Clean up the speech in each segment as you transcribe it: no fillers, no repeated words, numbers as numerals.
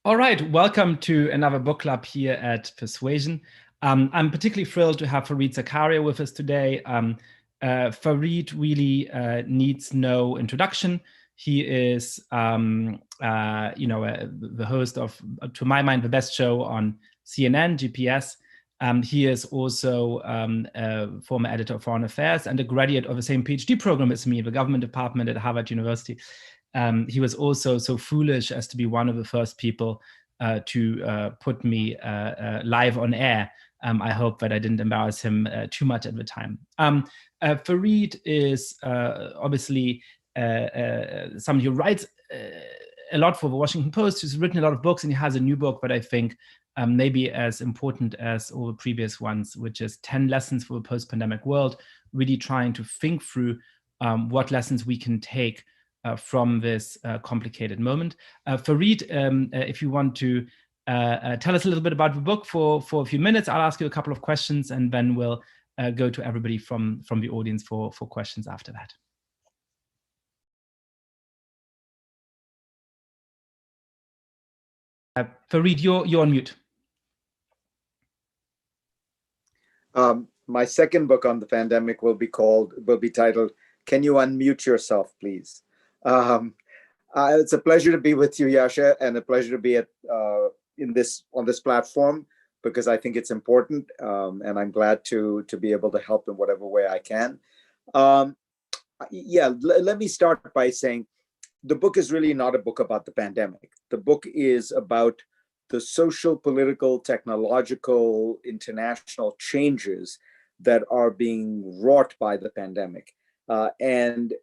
All right, welcome to another book club here at Persuasion. I'm particularly thrilled to have Fareed Zakaria with us today. Fareed really needs no introduction. He is, the host of, to my mind, the best show on CNN, GPS. He is also a former editor of Foreign Affairs and a graduate of the same PhD program as me, the government department at Harvard University. He was also so foolish as to be one of the first people to put me live on air. I hope that I didn't embarrass him too much at the time. Fareed is obviously somebody who writes a lot for the Washington Post. He's written a lot of books, and he has a new book that I think maybe as important as all the previous ones, which is 10 Lessons for the Post-Pandemic World, really trying to think through what lessons we can take from this complicated moment. Fareed, if you want to tell us a little bit about the book for a few minutes, I'll ask you a couple of questions, and then we'll go to everybody from the audience for questions after that. Fareed, you're on mute. My second book on the pandemic will be titled, "Can You Unmute Yourself, Please?" It's a pleasure to be with you, Yasha, and a pleasure to be on this platform, because I think it's important, and I'm glad to be able to help in whatever way I can. Let me start by saying the book is really not a book about the pandemic. The book is about the social, political, technological, international changes that are being wrought by the pandemic. And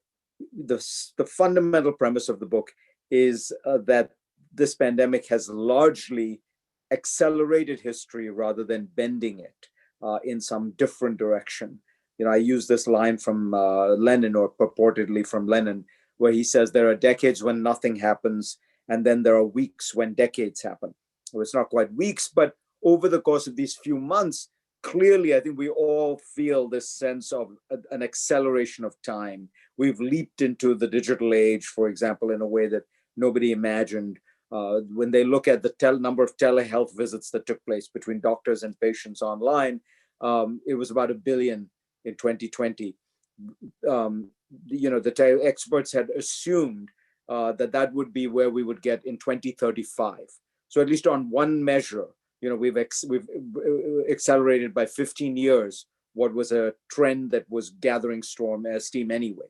the fundamental premise of the book is that this pandemic has largely accelerated history rather than bending it in some different direction. I use this line from Lenin, or purportedly from Lenin, where he says there are decades when nothing happens, and then there are weeks when decades happen. Well, it's not quite weeks, but over the course of these few months, clearly, I think we all feel this sense of an acceleration of time. We've leaped into the digital age, for example, in a way that nobody imagined. When they look at the number of telehealth visits that took place between doctors and patients online, it was about 1 billion in 2020. The experts had assumed that would be where we would get in 2035. So at least on one measure, we've accelerated by 15 years what was a trend that was gathering steam anyway.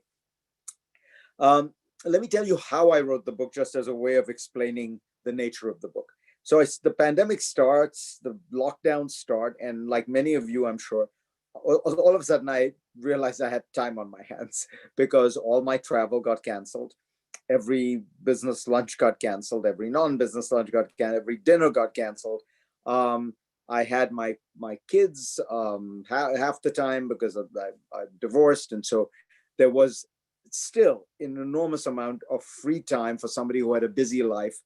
Let me tell you how I wrote the book, just as a way of explaining the nature of the book. So the pandemic starts, the lockdowns start, and like many of you, I'm sure, all of a sudden I realized I had time on my hands because all my travel got canceled. Every business lunch got canceled. Every non-business lunch got canceled. Every dinner got canceled. I had my kids half the time because I divorced. And so there was still an enormous amount of free time for somebody who had a busy life.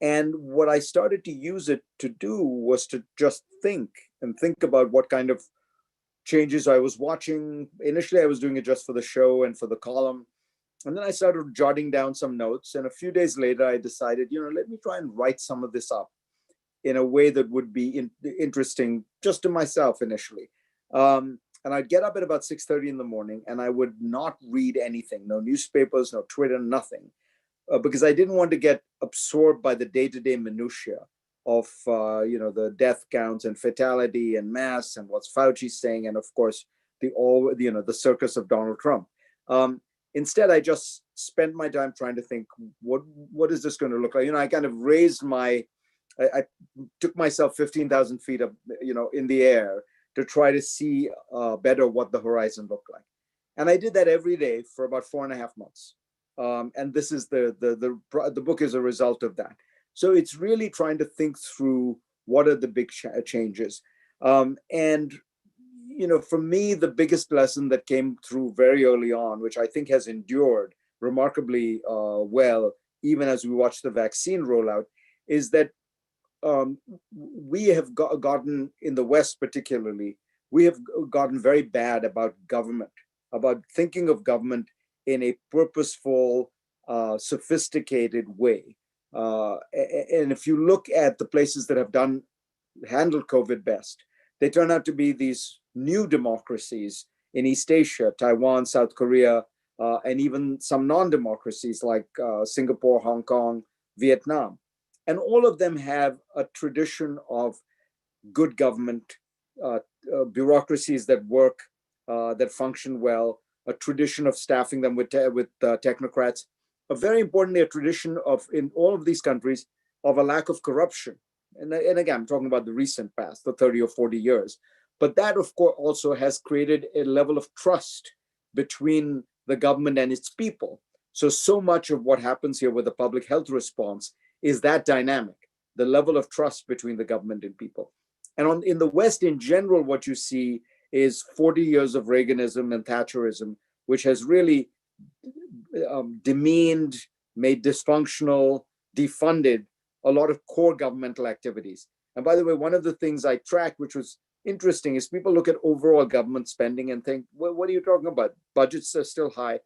And what I started to use it to do was to just think about what kind of changes I was watching. Initially, I was doing it just for the show and for the column. And then I started jotting down some notes. And a few days later, I decided, let me try and write some of this up in a way that would be interesting just to myself initially. And I'd get up at about 6:30 in the morning, and I would not read anything, no newspapers, no Twitter, nothing, because I didn't want to get absorbed by the day-to-day minutiae of the death counts and fatality and mass and what's Fauci saying, and of course the circus of Donald Trump. Instead, I just spent my time trying to think, what is this going to look like? I kind of I took myself 15,000 feet up, in the air to try to see better what the horizon looked like. And I did that every day for about 4.5 months. And this is the book is a result of that. So it's really trying to think through what are the big changes. And for me, the biggest lesson that came through very early on, which I think has endured remarkably well, even as we watch the vaccine rollout, is that we have gotten, in the West particularly, we have gotten very bad about government, about thinking of government in a purposeful, sophisticated way. And if you look at the places that have handled COVID best, they turn out to be these new democracies in East Asia, Taiwan, South Korea, and even some non-democracies like Singapore, Hong Kong, Vietnam. And all of them have a tradition of good government, bureaucracies that work, that function well, a tradition of staffing them with technocrats, very importantly, a tradition of, in all of these countries, of a lack of corruption. And again, I'm talking about the recent past, the 30 or 40 years. But that, of course, also has created a level of trust between the government and its people. So much of what happens here with the public health response is that dynamic, the level of trust between the government and people. And in the West in general, what you see is 40 years of Reaganism and Thatcherism, which has really demeaned, made dysfunctional, defunded a lot of core governmental activities. And by the way, one of the things I tracked, which was interesting, is people look at overall government spending and think, well, what are you talking about? Budgets are still high.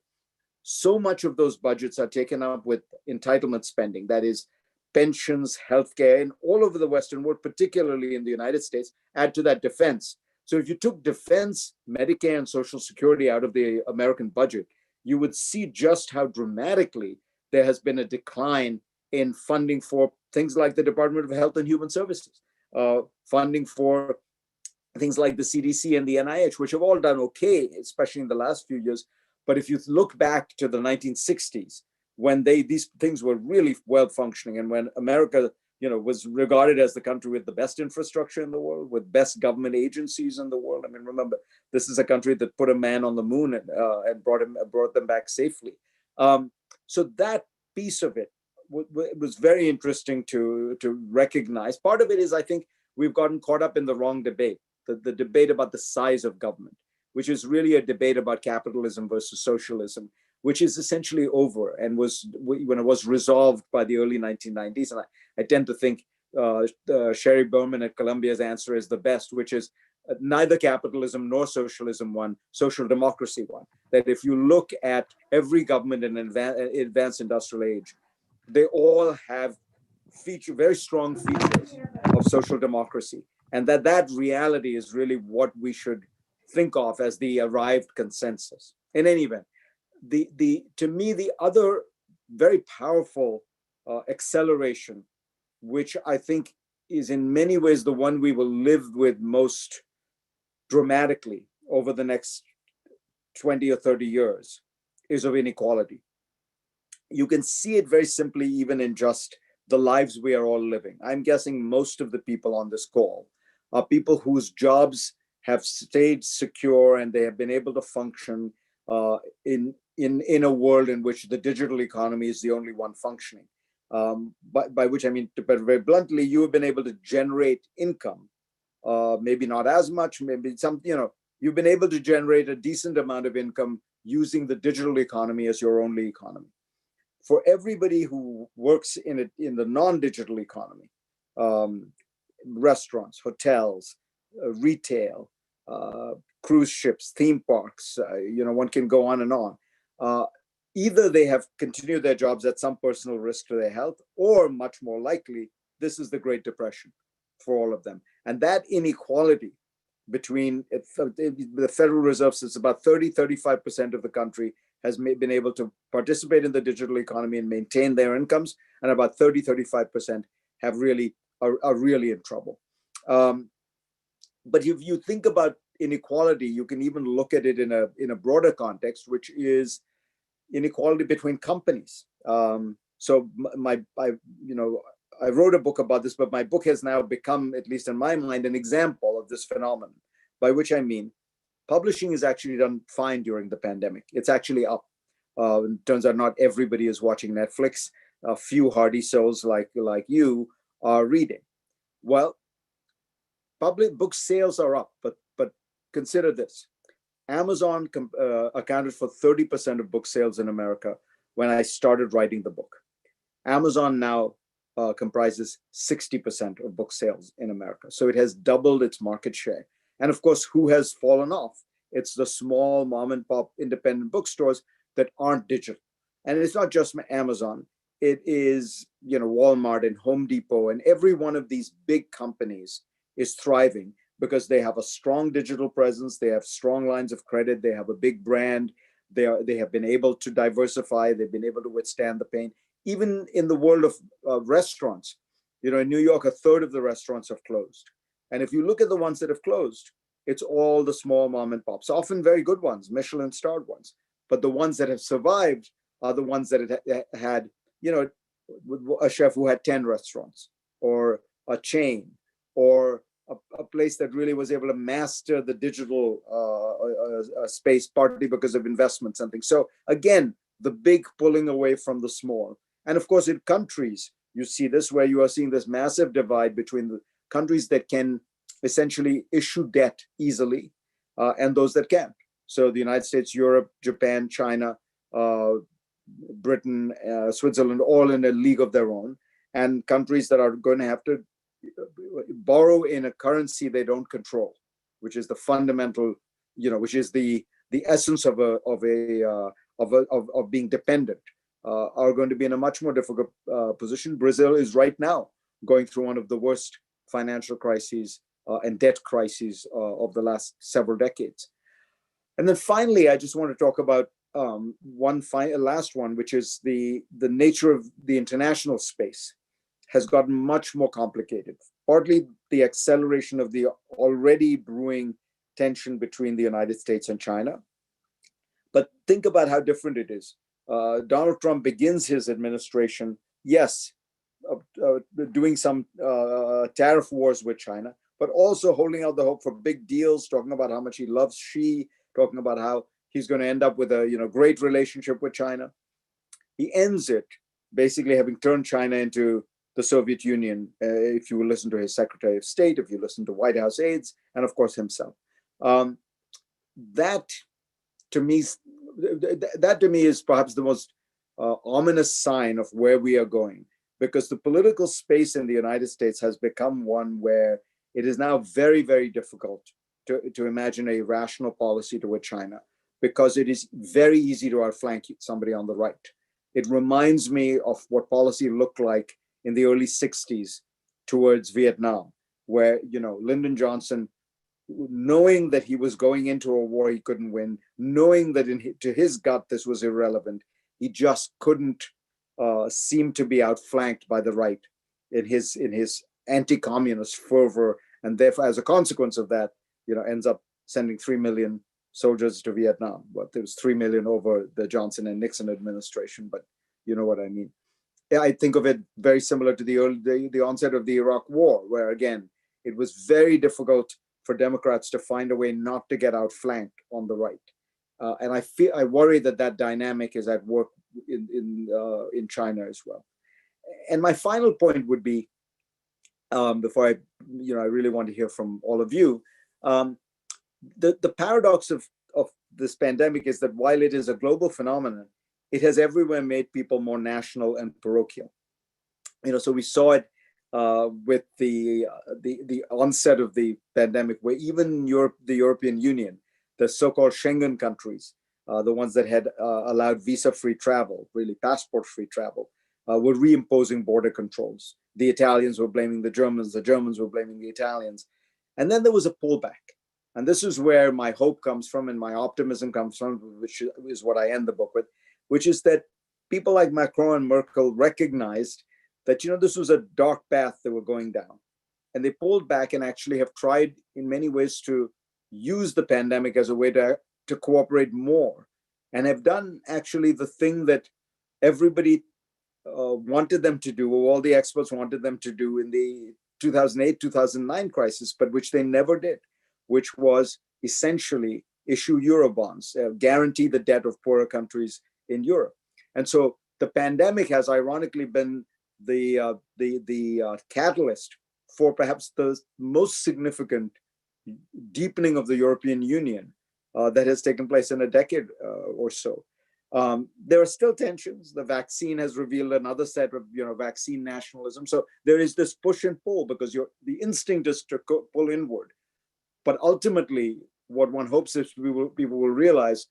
So much of those budgets are taken up with entitlement spending, that is, pensions, healthcare, and all over the Western world, particularly in the United States, add to that defense. So if you took defense, Medicare, and Social Security out of the American budget, you would see just how dramatically there has been a decline in funding for things like the Department of Health and Human Services, funding for things like the CDC and the NIH, which have all done okay, especially in the last few years. But if you look back to the 1960s, when these things were really well functioning, and when America, was regarded as the country with the best infrastructure in the world, with best government agencies in the world. I mean, remember, this is a country that put a man on the moon and brought them back safely. So that piece of it was very interesting to recognize. Part of it is, I think, we've gotten caught up in the wrong debate, the debate about the size of government, which is really a debate about capitalism versus socialism, which is essentially over and was resolved by the early 1990s. And I tend to think Sherry Berman at Columbia's answer is the best, which is neither capitalism nor socialism won, social democracy won. That if you look at every government in advanced industrial age, they all have very strong features of social democracy. And that reality is really what we should think of as the arrived consensus. In any event, to me, the other very powerful acceleration, which I think is in many ways the one we will live with most dramatically over the next 20 or 30 years, is of inequality. You can see it very simply even in just the lives we are all living. I'm guessing most of the people on this call are people whose jobs have stayed secure and they have been able to function in a world in which the digital economy is the only one functioning. By which I mean, to put it very bluntly, you have been able to generate income, maybe not as much, maybe some, you've been able to generate a decent amount of income using the digital economy as your only economy. For everybody who works in the non-digital economy, restaurants, hotels, retail, cruise ships, theme parks, one can go on and on. Either they have continued their jobs at some personal risk to their health, or much more likely, this is the Great Depression for all of them. And that inequality between the Federal Reserve, it's about 35% of the country has been able to participate in the digital economy and maintain their incomes, and about 35% have are really in trouble. But if you think about inequality, you can even look at it in a broader context, which is inequality between companies. So I wrote a book about this, but my book has now become, at least in my mind, an example of this phenomenon, by which I mean publishing is actually done fine during the pandemic. It's actually up. It turns out not everybody is watching Netflix. A few hardy souls like you are reading. Well, public book sales are up, but consider this. Amazon accounted for 30% of book sales in America when I started writing the book. Amazon now comprises 60% of book sales in America. So it has doubled its market share. And of course, who has fallen off? It's the small mom and pop independent bookstores that aren't digital. And it's not just Amazon. it is, Walmart and Home Depot, and every one of these big companies is thriving because they have a strong digital presence, they have strong lines of credit, they have a big brand, they have been able to diversify, they've been able to withstand the pain. Even in the world of restaurants, in New York, a third of the restaurants have closed. And if you look at the ones that have closed, it's all the small mom and pops, often very good ones, Michelin starred ones. But the ones that have survived are the ones that had, a chef who had 10 restaurants, or a chain, or a place that really was able to master the digital space, partly because of investments and things. So again, the big pulling away from the small. And of course, in countries, you see this, where you are seeing this massive divide between the countries that can essentially issue debt easily and those that can't. So the United States, Europe, Japan, China, Britain, Switzerland, all in a league of their own, and countries that are going to have to borrow in a currency they don't control, which is the fundamental, which is the essence of being dependent, are going to be in a much more difficult position. Brazil is right now going through one of the worst financial crises and debt crises of the last several decades. And then finally, I just want to talk about last one, which is the nature of the international space has gotten much more complicated. Partly the acceleration of the already brewing tension between the United States and China. But think about how different it is. Donald Trump begins his administration, yes, doing some tariff wars with China, but also holding out the hope for big deals, talking about how much he loves Xi, talking about how he's going to end up with a great relationship with China. He ends it basically having turned China into the Soviet Union, if you will listen to his Secretary of State, if you listen to White House aides, and of course himself. That to me is perhaps the most ominous sign of where we are going, because the political space in the United States has become one where it is now very, very difficult to imagine a rational policy toward China, because it is very easy to outflank somebody on the right. It reminds me of what policy looked like in the early 60s towards Vietnam, where, Lyndon Johnson, knowing that he was going into a war he couldn't win, knowing that to his gut this was irrelevant, he just couldn't seem to be outflanked by the right in his anti-communist fervor, and therefore, as a consequence of that, ends up sending 3 million soldiers to Vietnam. Well, there was 3 million over the Johnson and Nixon administration, but you know what I mean. I think of it very similar to the onset of the Iraq War, where again, it was very difficult for Democrats to find a way not to get outflanked on the right. And I worry that dynamic is at work in China as well. And my final point would be, before I really want to hear from all of you, the paradox of this pandemic is that while it is a global phenomenon, it has everywhere made people more national and parochial. So we saw it with the onset of the pandemic, where even the European Union, the so-called Schengen countries, the ones that had allowed visa-free travel, really passport-free travel, were reimposing border controls. The Italians were blaming the Germans were blaming the Italians. And then there was a pullback. And this is where my hope comes from and my optimism comes from, which is what I end the book with, which is that people like Macron and Merkel recognized that, this was a dark path they were going down. And they pulled back and actually have tried in many ways to use the pandemic as a way to cooperate more, and have done actually the thing that everybody wanted them to do, or all the experts wanted them to do in the 2008, 2009 crisis, but which they never did, which was essentially issue Eurobonds, guarantee the debt of poorer countries in Europe. And so the pandemic has ironically been the catalyst for perhaps the most significant deepening of the European Union that has taken place in a decade or so. There are still tensions. The vaccine has revealed another set of vaccine nationalism. So there is this push and pull, because the instinct is to pull inward. But ultimately, what one hopes is people will realize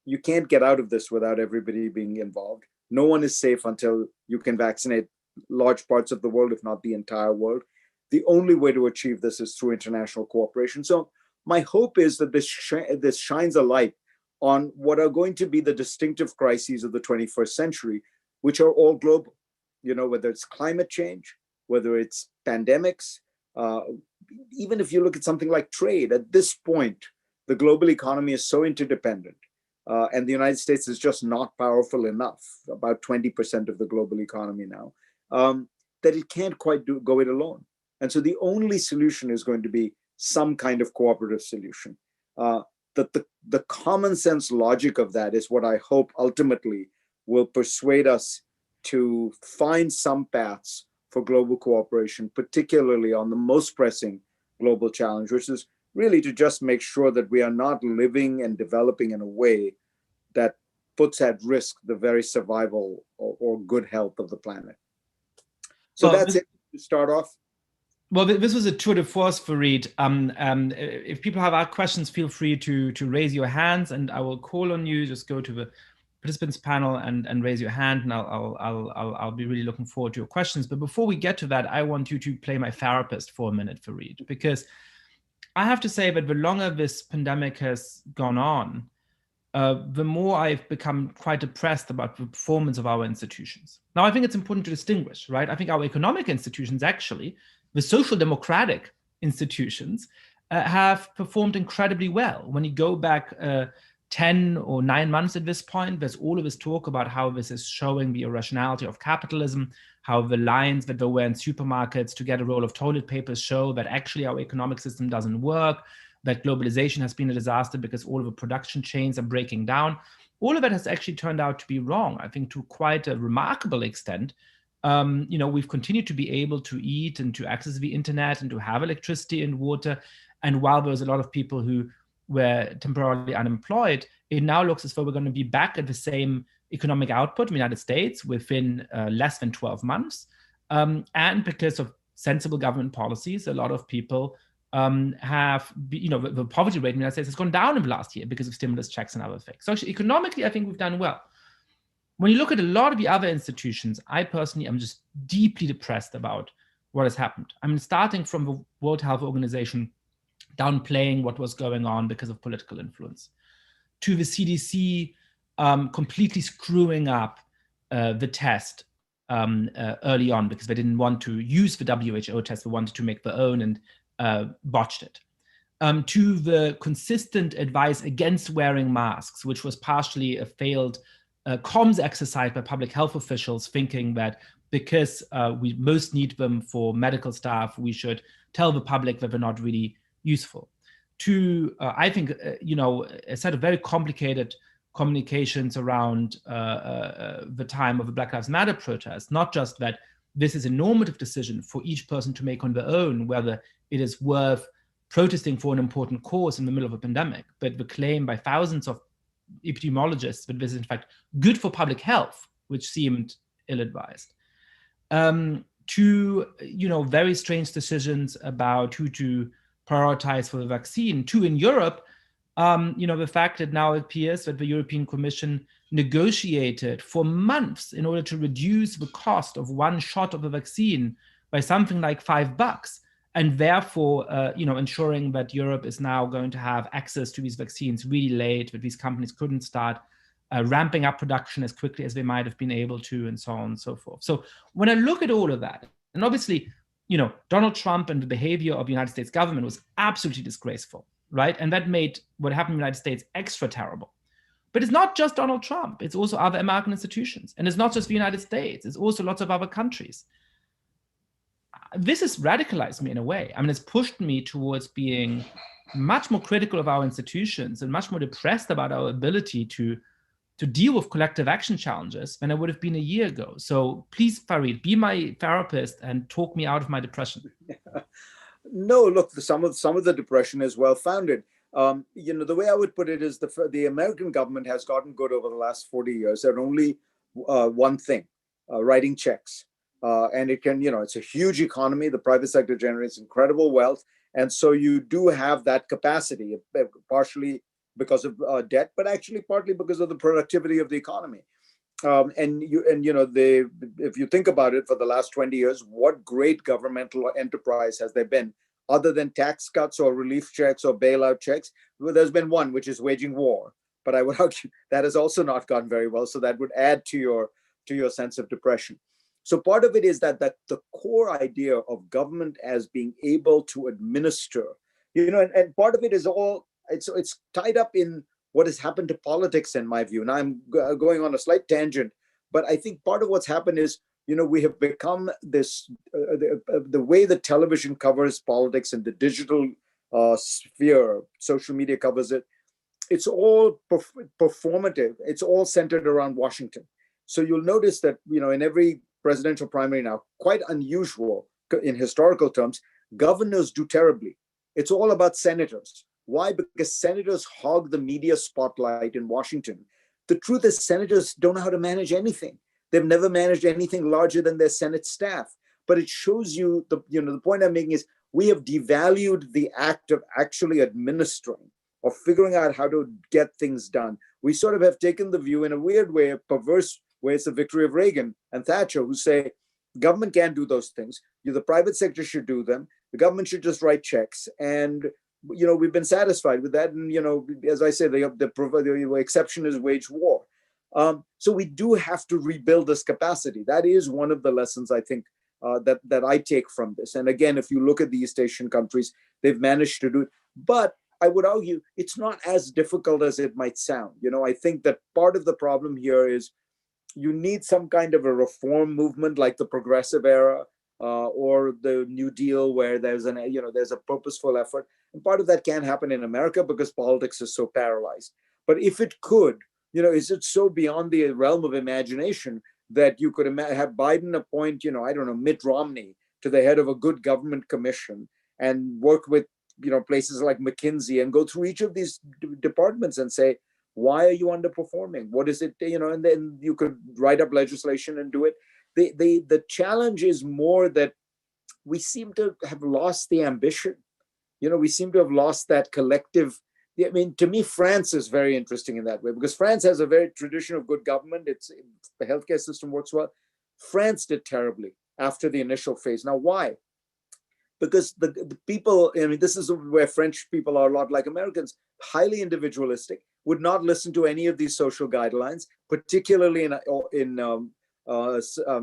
you can't get out of this without everybody being involved. No one is safe until you can vaccinate large parts of the world, if not the entire world. The only way to achieve this is through international cooperation. So my hope is that this shines a light on what are going to be the distinctive crises of the 21st century, which are all global. You know, whether it's climate change, whether it's pandemics, even if you look at something like trade, at this point, the global economy is so interdependent, and the United States is just not powerful enough, about 20% of the global economy now, that it can't quite go it alone. And so the only solution is going to be some kind of cooperative solution. That the common sense logic of that is what I hope ultimately will persuade us to find some paths for global cooperation, particularly on the most pressing global challenge, which is really to just make sure that we are not living and developing in a way that puts at risk the very survival or good health of the planet. So that's it to start off. Well, this was a tour de force, Fareed. If people have questions, feel free to raise your hands, and I will call on you. Just go to the participants panel and raise your hand, and I'll be really looking forward to your questions. But before we get to that, I want you to play my therapist for a minute, Fareed, because I have to say that the longer this pandemic has gone on, the more I've become quite depressed about the performance of our institutions. Now, I think it's important to distinguish, right? I think our economic institutions, actually, the social democratic institutions, have performed incredibly well. When you go back 10 or 9 months at this point, there's all of this talk about how this is showing the irrationality of capitalism, how the lines that there were in supermarkets to get a roll of toilet paper show that actually our economic system doesn't work, that globalization has been a disaster because all of the production chains are breaking down. All of that has actually turned out to be wrong, I think, to quite a remarkable extent. We've continued to be able to eat and to access the internet and to have electricity and water. And while there was a lot of people who were temporarily unemployed, it now looks as though we're going to be back at the same economic output in the United States within less than 12 months. And because of sensible government policies, a lot of people the poverty rate in the United States has gone down in the last year because of stimulus checks and other things. So actually, economically, I think we've done well. When you look at a lot of the other institutions, I personally am just deeply depressed about what has happened. I mean, starting from the World Health Organization downplaying what was going on because of political influence, to the CDC completely screwing up the test early on because they didn't want to use the WHO test, they wanted to make their own and botched it. To the consistent advice against wearing masks, which was partially a failed comms exercise by public health officials, thinking that because we most need them for medical staff, we should tell the public that they're not really useful. To, I think, a set of very complicated communications around the time of the Black Lives Matter protest, not just that this is a normative decision for each person to make on their own, whether it is worth protesting for an important cause in the middle of a pandemic, but the claim by thousands of epidemiologists that this is in fact good for public health, which seemed ill-advised. To very strange decisions about who to prioritize for the vaccine. To in Europe, the fact that now it appears that the European Commission negotiated for months in order to reduce the cost of one shot of a vaccine by something like $5, and therefore, ensuring that Europe is now going to have access to these vaccines really late, that these companies couldn't start ramping up production as quickly as they might have been able to, and so on and so forth. So when I look at all of that, and obviously, Donald Trump and the behavior of the United States government was absolutely disgraceful, right? And that made what happened in the United States extra terrible. But it's not just Donald Trump, it's also other American institutions. And it's not just the United States, it's also lots of other countries. This has radicalized me in a way. I mean, it's pushed me towards being much more critical of our institutions and much more depressed about our ability to deal with collective action challenges than I would have been a year ago. So please, Fareed, be my therapist and talk me out of my depression. No, look, some of the depression is well-founded. The way I would put it is the American government has gotten good over the last 40 years at only one thing, writing checks. And it can, it's a huge economy. The private sector generates incredible wealth. And so you do have that capacity, partially because of debt, but actually partly because of the productivity of the economy. If you think about it, for the last 20 years, what great governmental enterprise has there been other than tax cuts or relief checks or bailout checks? Well, there's been one, which is waging war. But I would argue that has also not gone very well. So that would add to your sense of depression. So part of it is that the core idea of government as being able to administer, and part of it is it's tied up in what has happened to politics, in my view. Now I'm going on a slight tangent, but I think part of what's happened is, we have become this, the way that television covers politics and the digital sphere, social media covers it, it's all performative. It's all centered around Washington. So you'll notice that, in every presidential primary now, quite unusual in historical terms, governors do terribly. It's all about senators. Why? Because senators hog the media spotlight in Washington. The truth is, senators don't know how to manage anything. They've never managed anything larger than their Senate staff. But it shows you the point I'm making is, we have devalued the act of actually administering or figuring out how to get things done. We sort of have taken the view, in a weird way, a perverse way, it's the victory of Reagan and Thatcher, who say government can't do those things. The private sector should do them. The government should just write checks. And we've been satisfied with that. And as I say, the exception is wage war. So we do have to rebuild this capacity. That is one of the lessons, I think, that I take from this. And again, if you look at the East Asian countries, they've managed to do it. But I would argue it's not as difficult as it might sound. I think that part of the problem here is you need some kind of a reform movement like the progressive era or the New Deal, where there's a purposeful effort. And part of that can't happen in America because politics is so paralyzed. But if it could, is it so beyond the realm of imagination that you could have Biden appoint, I don't know, Mitt Romney to the head of a good government commission and work with places like McKinsey and go through each of these departments and say, why are you underperforming? What is it? And then you could write up legislation and do it. The challenge is more that we seem to have lost the ambition. We seem to have lost that collective. I mean, to me, France is very interesting in that way, because France has a very tradition of good government. The healthcare system works well. France did terribly after the initial phase. Now, why? Because the people, this is where French people are a lot like Americans, highly individualistic, would not listen to any of these social guidelines, particularly in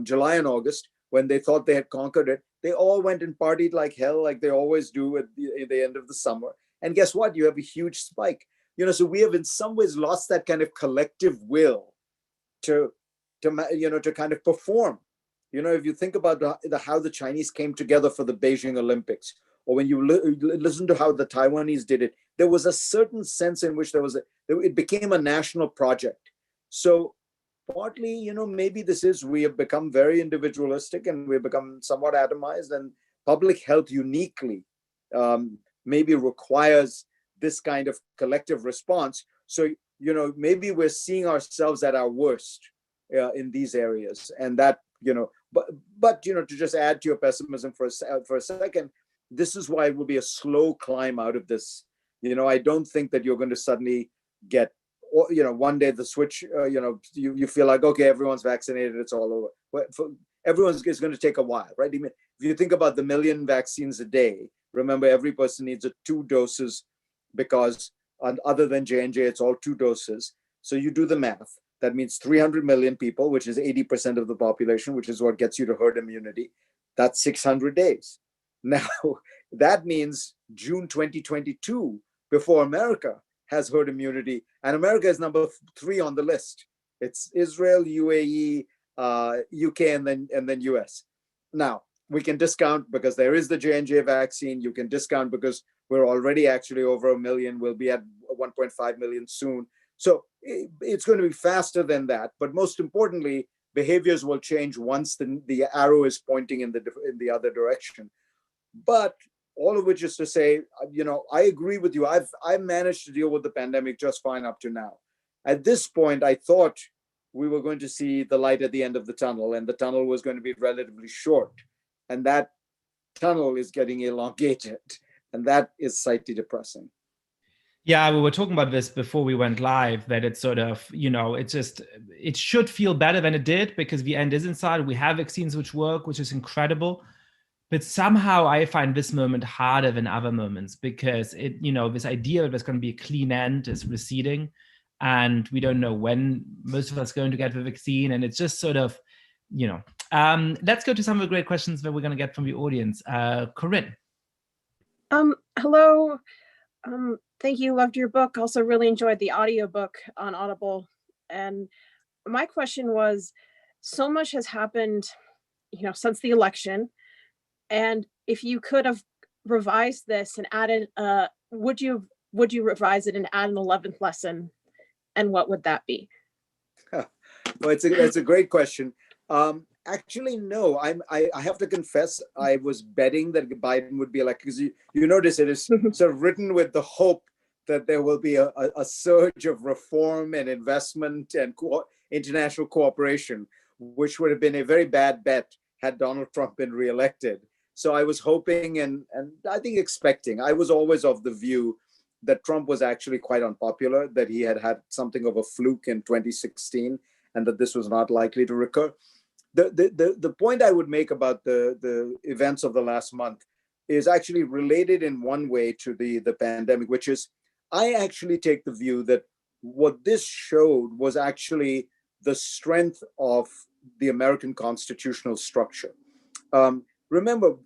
July and August, when they thought they had conquered it. They all went and partied like hell, like they always do at the end of the summer. And guess what? You have a huge spike. So we have in some ways lost that kind of collective will to kind of perform. If you think about how the Chinese came together for the Beijing Olympics, or when you listen to how the Taiwanese did it, there was a certain sense in which it became a national project. So partly, maybe we have become very individualistic and we've become somewhat atomized, and public health uniquely maybe requires this kind of collective response. So, maybe we're seeing ourselves at our worst in these areas, and that, but to just add to your pessimism for a second, this is why it will be a slow climb out of this. I don't think that you're going to suddenly get, one day the switch, you feel like, okay, everyone's vaccinated, it's all over. But everyone's is going to take a while, right? If you think about the 1 million vaccines a day, remember, every person needs 2 doses, because other than J&J, it's all 2 doses. So you do the math. That means 300 million people, which is 80% of the population, which is what gets you to herd immunity. That's 600 days. Now, that means June 2022, before America has herd immunity. And America is number 3 on the list. It's Israel, UAE, UK, and then US. Now, we can discount because there is the J&J vaccine. You can discount because we're already actually over 1 million. We'll be at 1.5 million soon. So it's going to be faster than that. But most importantly, behaviors will change once the arrow is pointing in the other direction. But all of which is to say, I agree with you. I've managed to deal with the pandemic just fine up to now. At this point, I thought we were going to see the light at the end of the tunnel, and the tunnel was going to be relatively short. And that tunnel is getting elongated. And that is slightly depressing. Yeah, we were talking about this before we went live, that it's sort of, it should feel better than it did because the end is in sight. We have vaccines which work, which is incredible. But somehow I find this moment harder than other moments because this idea that there's going to be a clean end is receding, and we don't know when most of us are going to get the vaccine. And it's just sort of, let's go to some of the great questions that we're going to get from the audience. Corinne. Hello. Thank you. Loved your book. Also really enjoyed the audiobook on Audible. And my question was, so much has happened, since the election. And if you could have revised this and added, would you revise it and add an 11th lesson? And what would that be? Well, it's a great question. Actually, no. I have to confess, I was betting that Biden would be elected because you notice it is sort of written with the hope that there will be a surge of reform and investment and international cooperation, which would have been a very bad bet had Donald Trump been reelected. So I was hoping and I think expecting. I was always of the view that Trump was actually quite unpopular, that he had something of a fluke in 2016, and that this was not likely to recur. The point I would make about the events of the last month is actually related in one way to the pandemic, which is I actually take the view that what this showed was actually the strength of the American constitutional structure. Remember,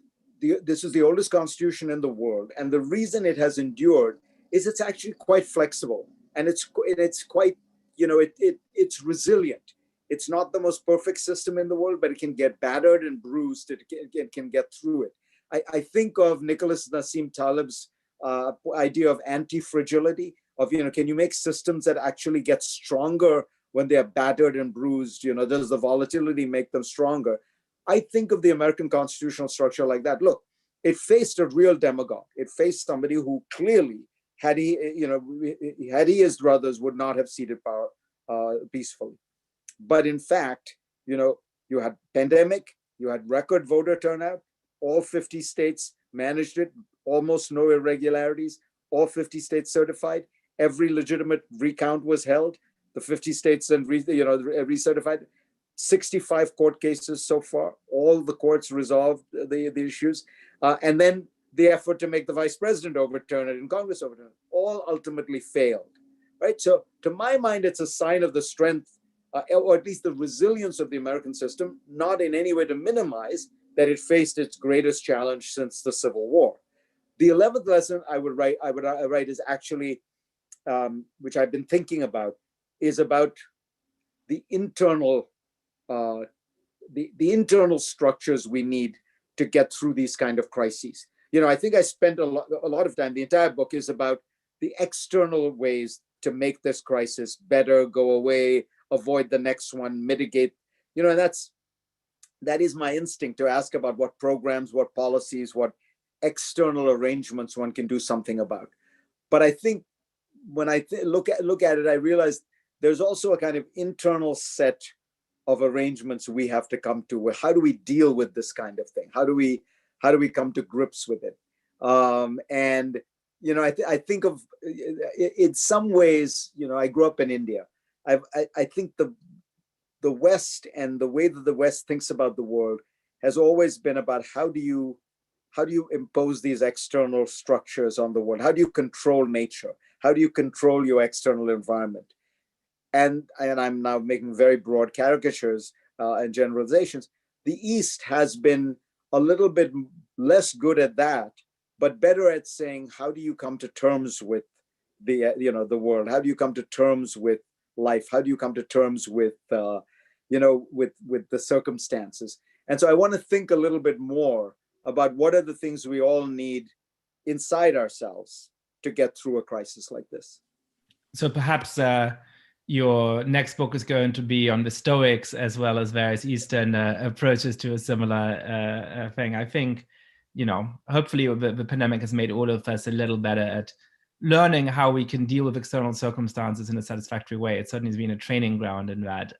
this is the oldest constitution in the world, and the reason it has endured is it's actually quite flexible, and it's quite, it's resilient. It's not the most perfect system in the world, but it can get battered and bruised. It can get through it. I think of Nicholas Nassim Taleb's idea of anti-fragility, of, can you make systems that actually get stronger when they are battered and bruised? Does the volatility make them stronger? I think of the American constitutional structure like that. Look, it faced a real demagogue. It faced somebody who clearly, had he his druthers, would not have ceded power peacefully. But in fact, you had pandemic, you had record voter turnout, all 50 states managed it, almost no irregularities, all 50 states certified, every legitimate recount was held, the 50 states then recertified, 65 court cases so far, all the courts resolved the issues, and then the effort to make the vice president overturn it and Congress overturn it, all ultimately failed, right? So to my mind, it's a sign of the strength, or at least the resilience of the American system, not in any way to minimize that it faced its greatest challenge since the Civil War. The 11th lesson I would write is actually, which I've been thinking about, is about the internal internal structures we need to get through these kind of crises. I think I spent a lot of time, the entire book is about the external ways to make this crisis better, go away, avoid the next one, mitigate, and that is my instinct, to ask about what programs, what policies, what external arrangements one can do something about. But I think when I look at it, I realize there's also a kind of internal set of arrangements we have to come to. How do we deal with this kind of thing? How do we come to grips with it? And I think of, in some ways, I grew up in India. I think the West and the way that the West thinks about the world has always been about how do you impose these external structures on the world? How do you control nature? How do you control your external environment? And I'm now making very broad caricatures and generalizations. The East has been a little bit less good at that, but better at saying, how do you come to terms with the world? How do you come to terms with life? How do you come to terms with with the circumstances? And so I want to think a little bit more about what are the things we all need inside ourselves to get through a crisis like this. So perhaps your next book is going to be on the Stoics as well as various Eastern approaches to a similar thing. I think, hopefully the pandemic has made all of us a little better at learning how we can deal with external circumstances in a satisfactory way. It certainly has been a training ground in that.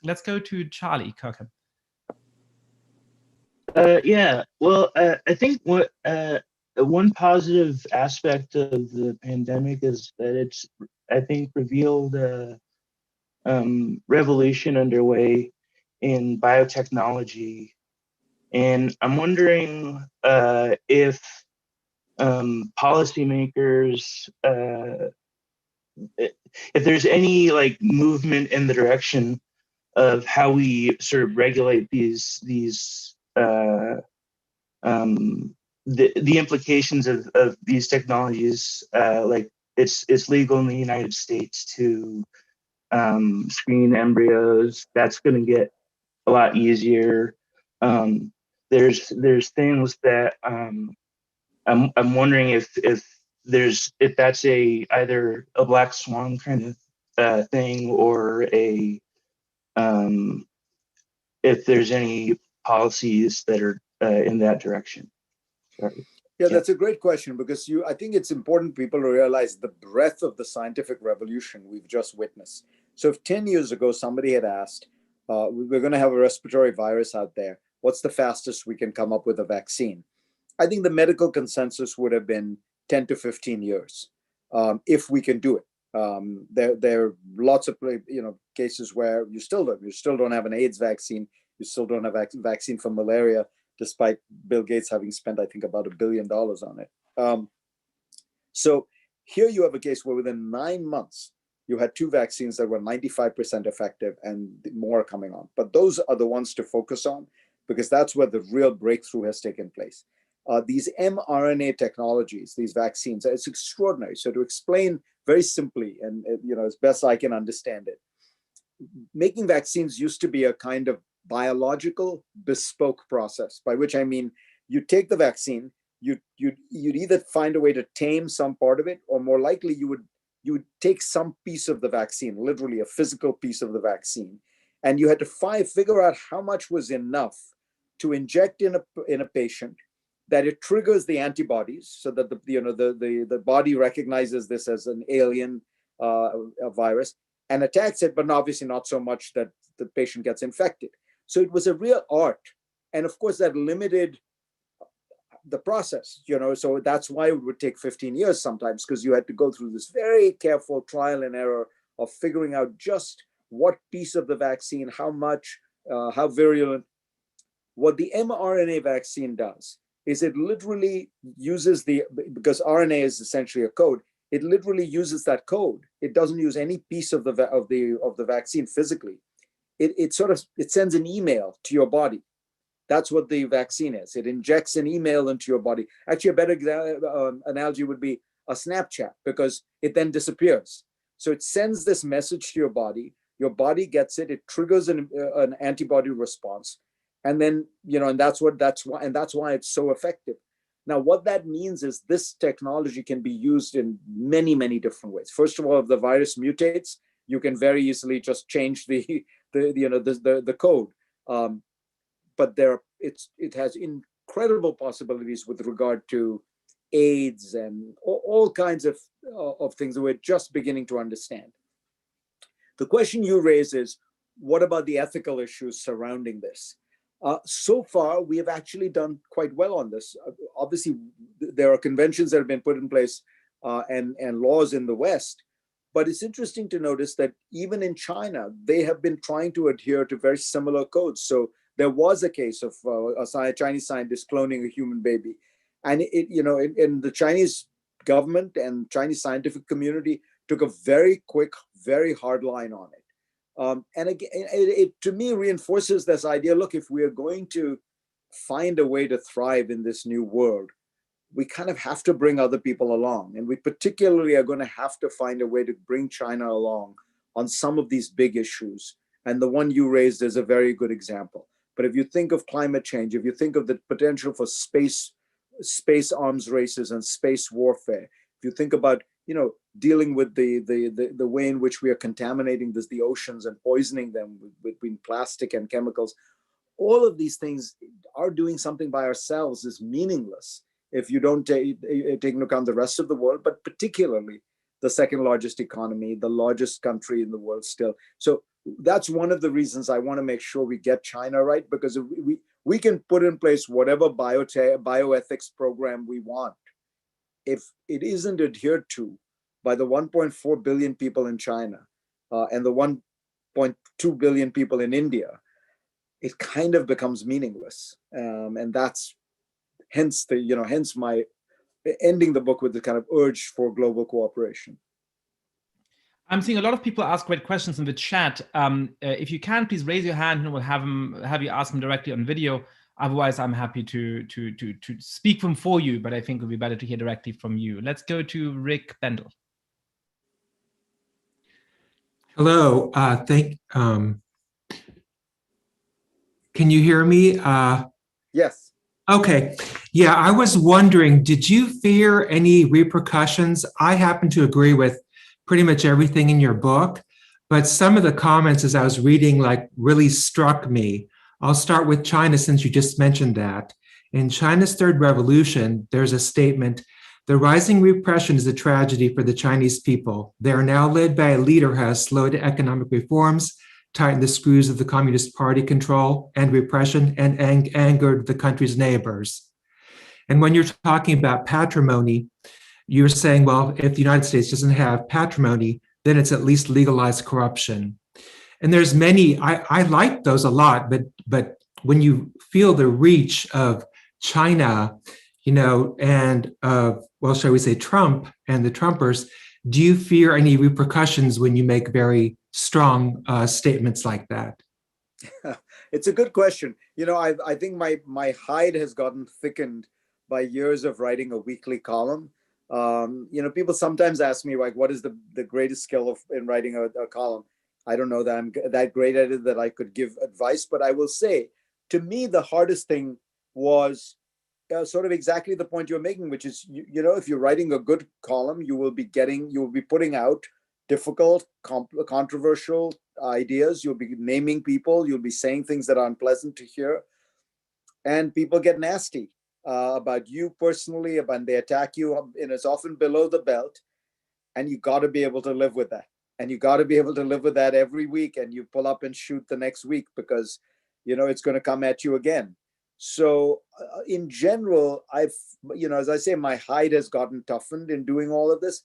Let's go to Charlie Kirkham. Yeah, well, I think what one positive aspect of the pandemic is that it's, I think, revealed a revolution underway in biotechnology. And I'm wondering if policymakers, if there's any like movement in the direction of how we sort of regulate the implications of these technologies. Like it's legal in the United States to screen embryos. That's going to get a lot easier. There's things that I'm wondering if that's either a black swan kind of thing, or if there's any policies that are in that direction. Sorry. Yeah, that's a great question, because I think it's important people to realize the breadth of the scientific revolution we've just witnessed. So if 10 years ago somebody had asked, we're going to have a respiratory virus out there, what's the fastest we can come up with a vaccine? I think the medical consensus would have been 10 to 15 years, if we can do it. There are lots of cases where you still don't have an AIDS vaccine, you still don't have a vaccine for malaria, despite Bill Gates having spent, I think, about $1 billion on it. So here you have a case where within 9 months, you had 2 vaccines that were 95% effective and more coming on. But those are the ones to focus on, because that's where the real breakthrough has taken place. These mRNA technologies, these vaccines, it's extraordinary. So to explain very simply, and as best I can understand it, making vaccines used to be a kind of biological bespoke process, by which I mean you take the vaccine, you'd either find a way to tame some part of it, or more likely you would take some piece of the vaccine, literally a physical piece of the vaccine, and you had to figure out how much was enough to inject in a patient that it triggers the antibodies, so that the body recognizes this as an alien virus and attacks it, but obviously not so much that the patient gets infected. So it was a real art. And of course, that limited the process, so that's why it would take 15 years sometimes, because you had to go through this very careful trial and error of figuring out just what piece of the vaccine, how much, how virulent. What the mRNA vaccine does is it literally uses because RNA is essentially a code, it literally uses that code. It doesn't use any piece of the vaccine physically. It sends an email to your body. That's what the vaccine is. It injects an email into your body. Actually, a better analogy would be a Snapchat, because it then disappears. So it sends this message to your body gets it, it triggers an antibody response, and then and that's why it's so effective. Now, what that means is this technology can be used in many, many different ways. First of all, if the virus mutates, you can very easily just change the code. But it has incredible possibilities with regard to AIDS and all kinds of things that we're just beginning to understand. The question you raise is, what about the ethical issues surrounding this? So far, we have actually done quite well on this. Obviously, there are conventions that have been put in place and laws in the West. But it's interesting to notice that even in China, they have been trying to adhere to very similar codes. So there was a case of a Chinese scientist cloning a human baby. And in the Chinese government and Chinese scientific community took a very quick, very hard line on it. And again, it to me reinforces this idea, look, if we are going to find a way to thrive in this new world, we kind of have to bring other people along. And we particularly are going to have to find a way to bring China along on some of these big issues. And the one you raised is a very good example. But if you think of climate change, if you think of the potential for space arms races and space warfare, if you think about dealing with the way in which we are contaminating the oceans and poisoning them between plastic and chemicals, all of these things are doing something by ourselves is meaningless if you don't take into account the rest of the world, but particularly the second largest economy, the largest country in the world still. So that's one of the reasons I want to make sure we get China right, because we can put in place whatever bioethics program we want. if it isn't adhered to by the 1.4 billion people in China and the 1.2 billion people in India, it kind of becomes meaningless. And that's hence my ending the book with the kind of urge for global cooperation. I'm seeing a lot of people ask great questions in the chat. If you can, please raise your hand and we'll have you ask them directly on video. Otherwise, I'm happy to speak them for you, but I think it would be better to hear directly from you. Let's go to Rick Bendel. Hello, can you hear me? Yes. Okay, yeah, I was wondering, did you fear any repercussions? I happen to agree with pretty much everything in your book, but some of the comments as I was reading really struck me. I'll start with China since you just mentioned that. In China's third revolution, there's a statement, "The rising repression is a tragedy for the Chinese people. They are now led by a leader who has slowed economic reforms, tightened the screws of the Communist Party control and repression, and angered the country's neighbors." And when you're talking about patrimony, you're saying, well, if the United States doesn't have patrimony, then it's at least legalized corruption. And there's many, I like those a lot, but when you feel the reach of China, and well, shall we say Trump and the Trumpers, do you fear any repercussions when you make very strong statements like that? It's a good question. I think my hide has gotten thickened by years of writing a weekly column. People sometimes ask me, like, what is the greatest skill in writing a column? I don't know that I'm that great at it that I could give advice, but I will say, to me, the hardest thing was sort of exactly the point you're making, which is, if you're writing a good column, you will be putting out difficult, controversial ideas. You'll be naming people. You'll be saying things that are unpleasant to hear. And people get nasty about you personally, they attack you, and it's often below the belt. And you got to be able to live with that. And you got to be able to live with that every week. And you pull up and shoot the next week because, it's going to come at you again. So in general, as I say, my hide has gotten toughened in doing all of this.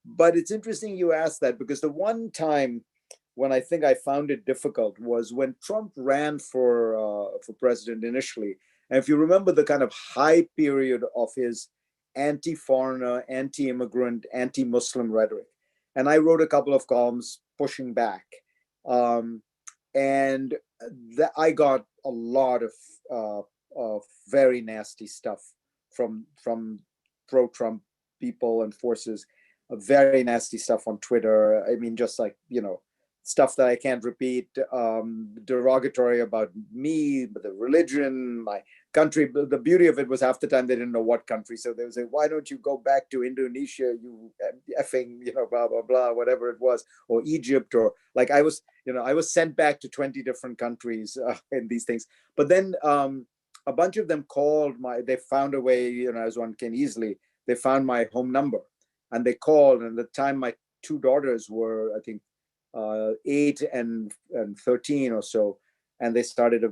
But it's interesting you asked that, because the one time when I think I found it difficult was when Trump ran for president initially. And if you remember the kind of high period of his anti-foreigner, anti-immigrant, anti-Muslim rhetoric. And I wrote a couple of columns pushing back. And I got a lot of very nasty stuff from pro-Trump people and forces, very nasty stuff on Twitter. I mean, just like, stuff that I can't repeat, derogatory about me, the religion, my country. The beauty of it was half the time they didn't know what country. So they would say, why don't you go back to Indonesia, you effing, blah, blah, blah, whatever it was, or Egypt, or like I was sent back to 20 different countries in these things. But then a bunch of them called they found a way, as one can easily, they found my home number and they called. And at the time my two daughters were, I think, 8 and 13 or so, and they started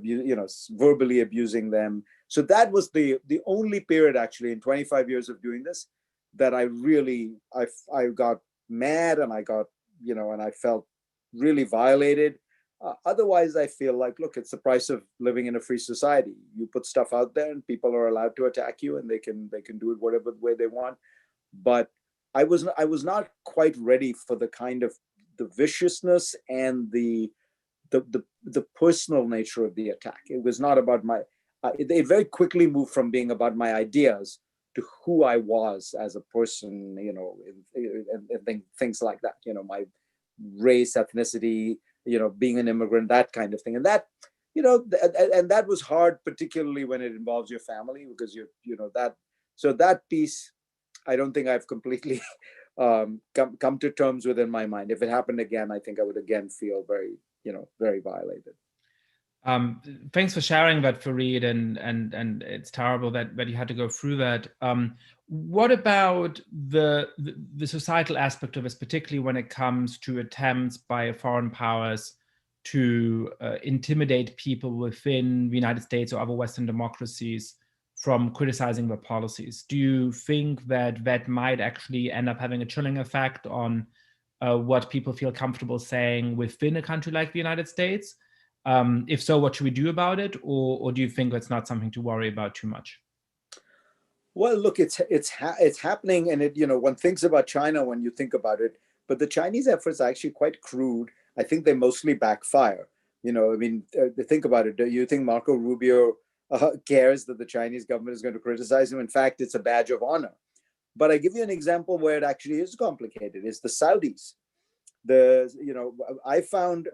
verbally abusing them. So that was the only period actually in 25 years of doing this that I really I got mad, and I got and I felt really violated. Otherwise, I feel like, look, it's the price of living in a free society. You put stuff out there, and people are allowed to attack you, and they can do it whatever way they want. But I was not quite ready for the kind of the viciousness and the personal nature of the attack. It was not about it very quickly moved from being about my ideas to who I was as a person, and things like that, my race, ethnicity, being an immigrant, that kind of thing. And that, and that was hard, particularly when it involves your family, because so that piece, I don't think I've completely come to terms with in my mind. If it happened again, I think I would again feel very, very violated. Thanks for sharing that, Fareed, and it's terrible that you had to go through that. What about the societal aspect of this, particularly when it comes to attempts by foreign powers to intimidate people within the United States or other Western democracies from criticizing the policies. Do you think that that might actually end up having a chilling effect on what people feel comfortable saying within a country like the United States? If so, what should we do about it? Or do you think that's not something to worry about too much? Well, look, it's happening, and one thinks about China when you think about it, but the Chinese efforts are actually quite crude. I think they mostly backfire. Think about it. Do you think Marco Rubio cares that the Chinese government is going to criticize him? In fact, it's a badge of honor. But I give you an example where it actually is complicated. It's the Saudis. I found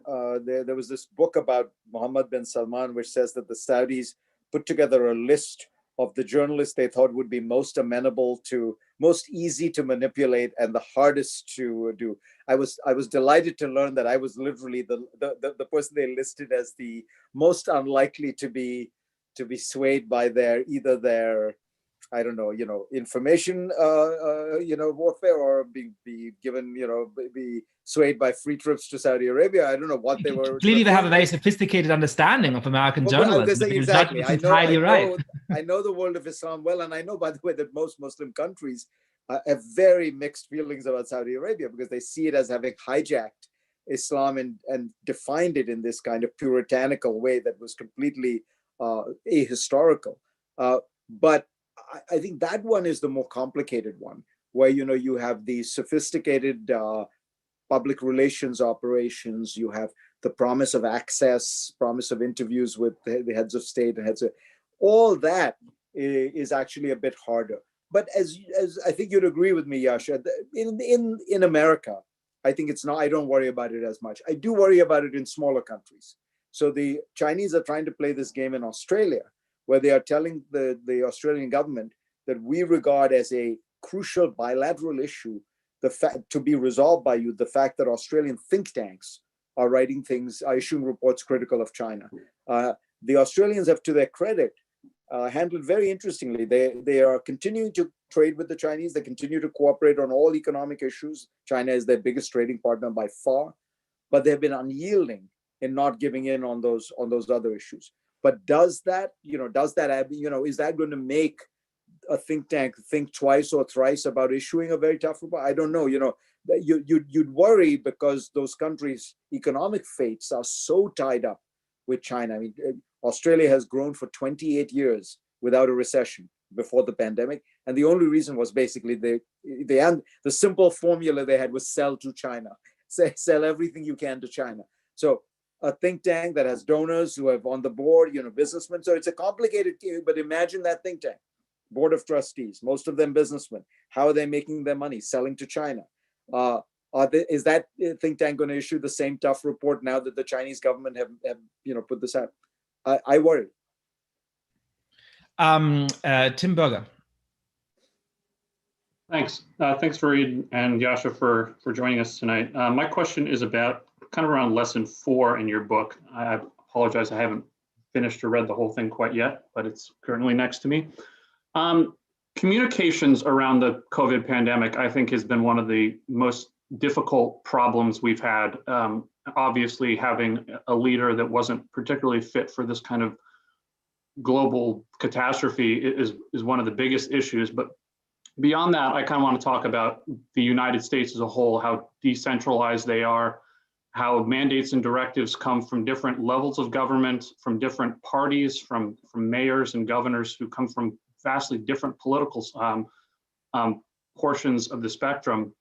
there was this book about Mohammed bin Salman, which says that the Saudis put together a list of the journalists they thought would be most amenable to, most easy to manipulate, and the hardest to do. I was delighted to learn that I was literally the person they listed as the most unlikely to be swayed by either their information warfare, or be given be swayed by free trips to Saudi Arabia. I don't know what they were. Clearly, they have a very sophisticated understanding of American journalism. Exactly. I know the world of Islam well, and I know, by the way, that most Muslim countries have very mixed feelings about Saudi Arabia because they see it as having hijacked Islam and defined it in this kind of puritanical way that was completely ahistorical. But I think that one is the more complicated one, where you have these sophisticated public relations operations. You have the promise of access, promise of interviews with the heads of state and heads of all that is actually a bit harder. But as I think you'd agree with me, Yasha, in America, I think it's not. I don't worry about it as much. I do worry about it in smaller countries. So the Chinese are trying to play this game in Australia, where they are telling the Australian government that we regard as a crucial bilateral issue, the fact to be resolved by you, the fact that Australian think tanks are writing things, are issuing reports critical of China. The Australians have, to their credit, handled very interestingly. They are continuing to trade with the Chinese. They continue to cooperate on all economic issues. China is their biggest trading partner by far, but they've been unyielding in not giving in on those other issues. But is that going to make a think tank think twice or thrice about issuing a very tough report? I don't know. You'd worry because those countries' economic fates are so tied up with China. I mean, Australia has grown for 28 years without a recession before the pandemic, and the only reason was basically the simple formula they had was sell to China, sell everything you can to China. So a think tank that has donors who have on the board, businessmen. So it's a complicated game, but imagine that think tank, board of trustees, most of them businessmen. How are they making their money? Selling to China. Is that think tank going to issue the same tough report now that the Chinese government have put this out? I worry. Tim Berger. Thanks. Thanks, Fareed and Yasha for joining us tonight. My question is about kind of around lesson 4 in your book. I apologize, I haven't finished or read the whole thing quite yet, but it's currently next to me. Communications around the COVID pandemic, I think, has been one of the most difficult problems we've had. Obviously, having a leader that wasn't particularly fit for this kind of global catastrophe is one of the biggest issues. But beyond that, I kind of want to talk about the United States as a whole, how decentralized they are, how mandates and directives come from different levels of government, from different parties, from mayors and governors who come from vastly different political portions of the spectrum.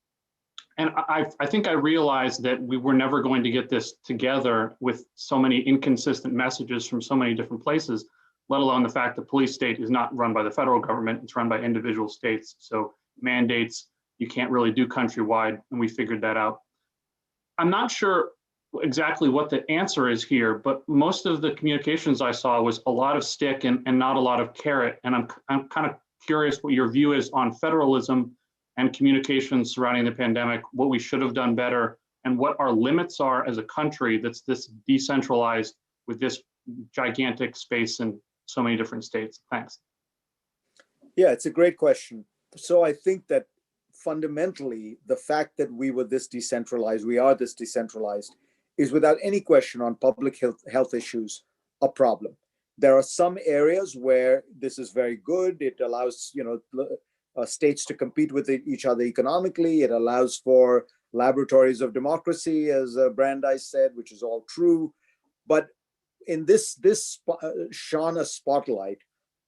And I think I realized that we were never going to get this together with so many inconsistent messages from so many different places, let alone the fact that police state is not run by the federal government, it's run by individual states. So mandates, you can't really do countrywide, and we figured that out. I'm not sure exactly what the answer is here, but most of the communications I saw was a lot of stick and not a lot of carrot. And I'm kind of curious what your view is on federalism and communications surrounding the pandemic, what we should have done better, and what our limits are as a country that's this decentralized with this gigantic space in so many different states. Thanks. Yeah, it's a great question. So I think that fundamentally, the fact that we are this decentralized, is without any question on public health issues a problem. There are some areas where this is very good. It allows, states to compete with each other economically. It allows for laboratories of democracy, as Brandeis said, which is all true. But in this shone a spotlight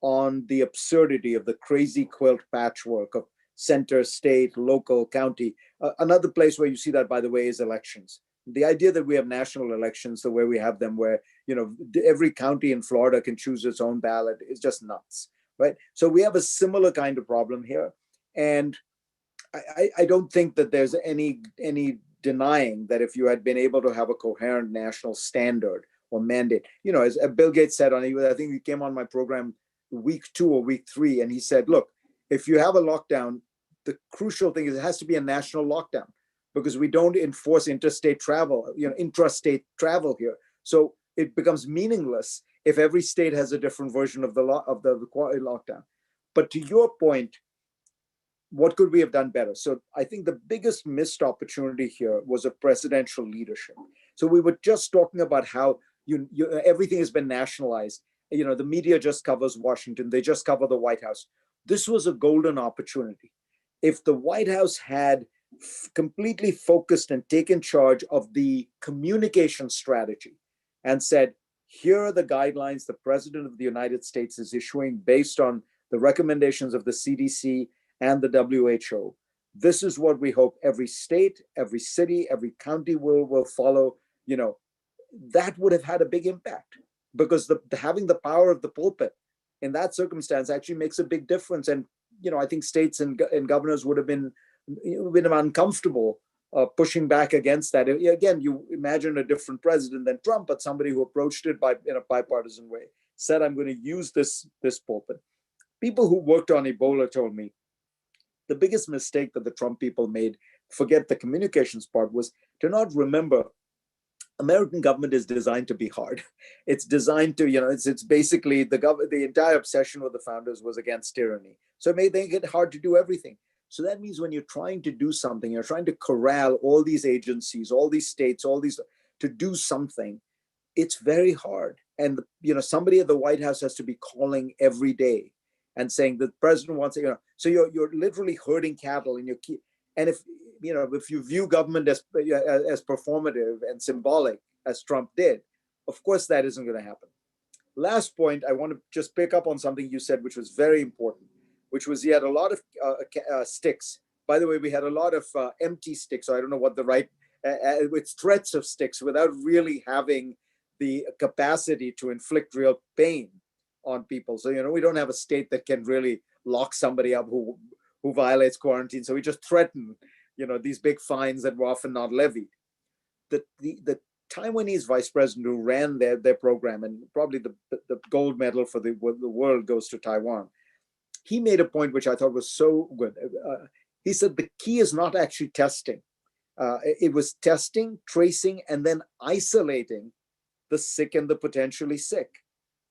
on the absurdity of the crazy quilt patchwork of center, state, local, county. Another place where you see that, by the way, is elections. The idea that we have national elections the way we have them, where every county in Florida can choose its own ballot, is just nuts, right? So we have a similar kind of problem here, and I don't think that there's any denying that if you had been able to have a coherent national standard or mandate, as Bill Gates said I think he came on my program week 2 or week 3, and he said, look, if you have a lockdown, the crucial thing is it has to be a national lockdown, because we don't enforce interstate travel, intrastate travel here. So it becomes meaningless if every state has a different version of the lockdown. But to your point, what could we have done better? So I think the biggest missed opportunity here was a presidential leadership. So we were just talking about how everything has been nationalized. The media just covers Washington. They just cover the White House. This was a golden opportunity. If the White House had completely focused and taken charge of the communication strategy and said, here are the guidelines the President of the United States is issuing based on the recommendations of the CDC and the WHO. This is what we hope every state, every city, every county will follow. That would have had a big impact, because having the power of the pulpit in that circumstance actually makes a big difference. And I think states and governors would have been uncomfortable pushing back against that. Again, you imagine a different president than Trump, but somebody who approached it in a bipartisan way, said, I'm going to use this pulpit. People who worked on Ebola told me the biggest mistake that the Trump people made, forget the communications part, was to not remember American government is designed to be hard. It's designed to, it's basically the entire obsession with the founders was against tyranny. So it made it hard to do everything. So that means when you're trying to do something, you're trying to corral all these agencies, all these states, to do something, it's very hard. And, somebody at the White House has to be calling every day and saying the president wants it, so you're literally herding cattle in your key. And if you view government as performative and symbolic, as Trump did, of course that isn't going to happen. Last point, I want to just pick up on something you said, which was very important, which was he had a lot of sticks. By the way, we had a lot of empty sticks. So I don't know what with threats of sticks without really having the capacity to inflict real pain on people. So, we don't have a state that can really lock somebody up who violates quarantine. So we just threaten, these big fines that were often not levied. The Taiwanese vice president who ran their program, and probably the gold medal for the world goes to Taiwan, he made a point which I thought was so good. He said the key is not actually testing. It was testing, tracing, and then isolating the sick and the potentially sick.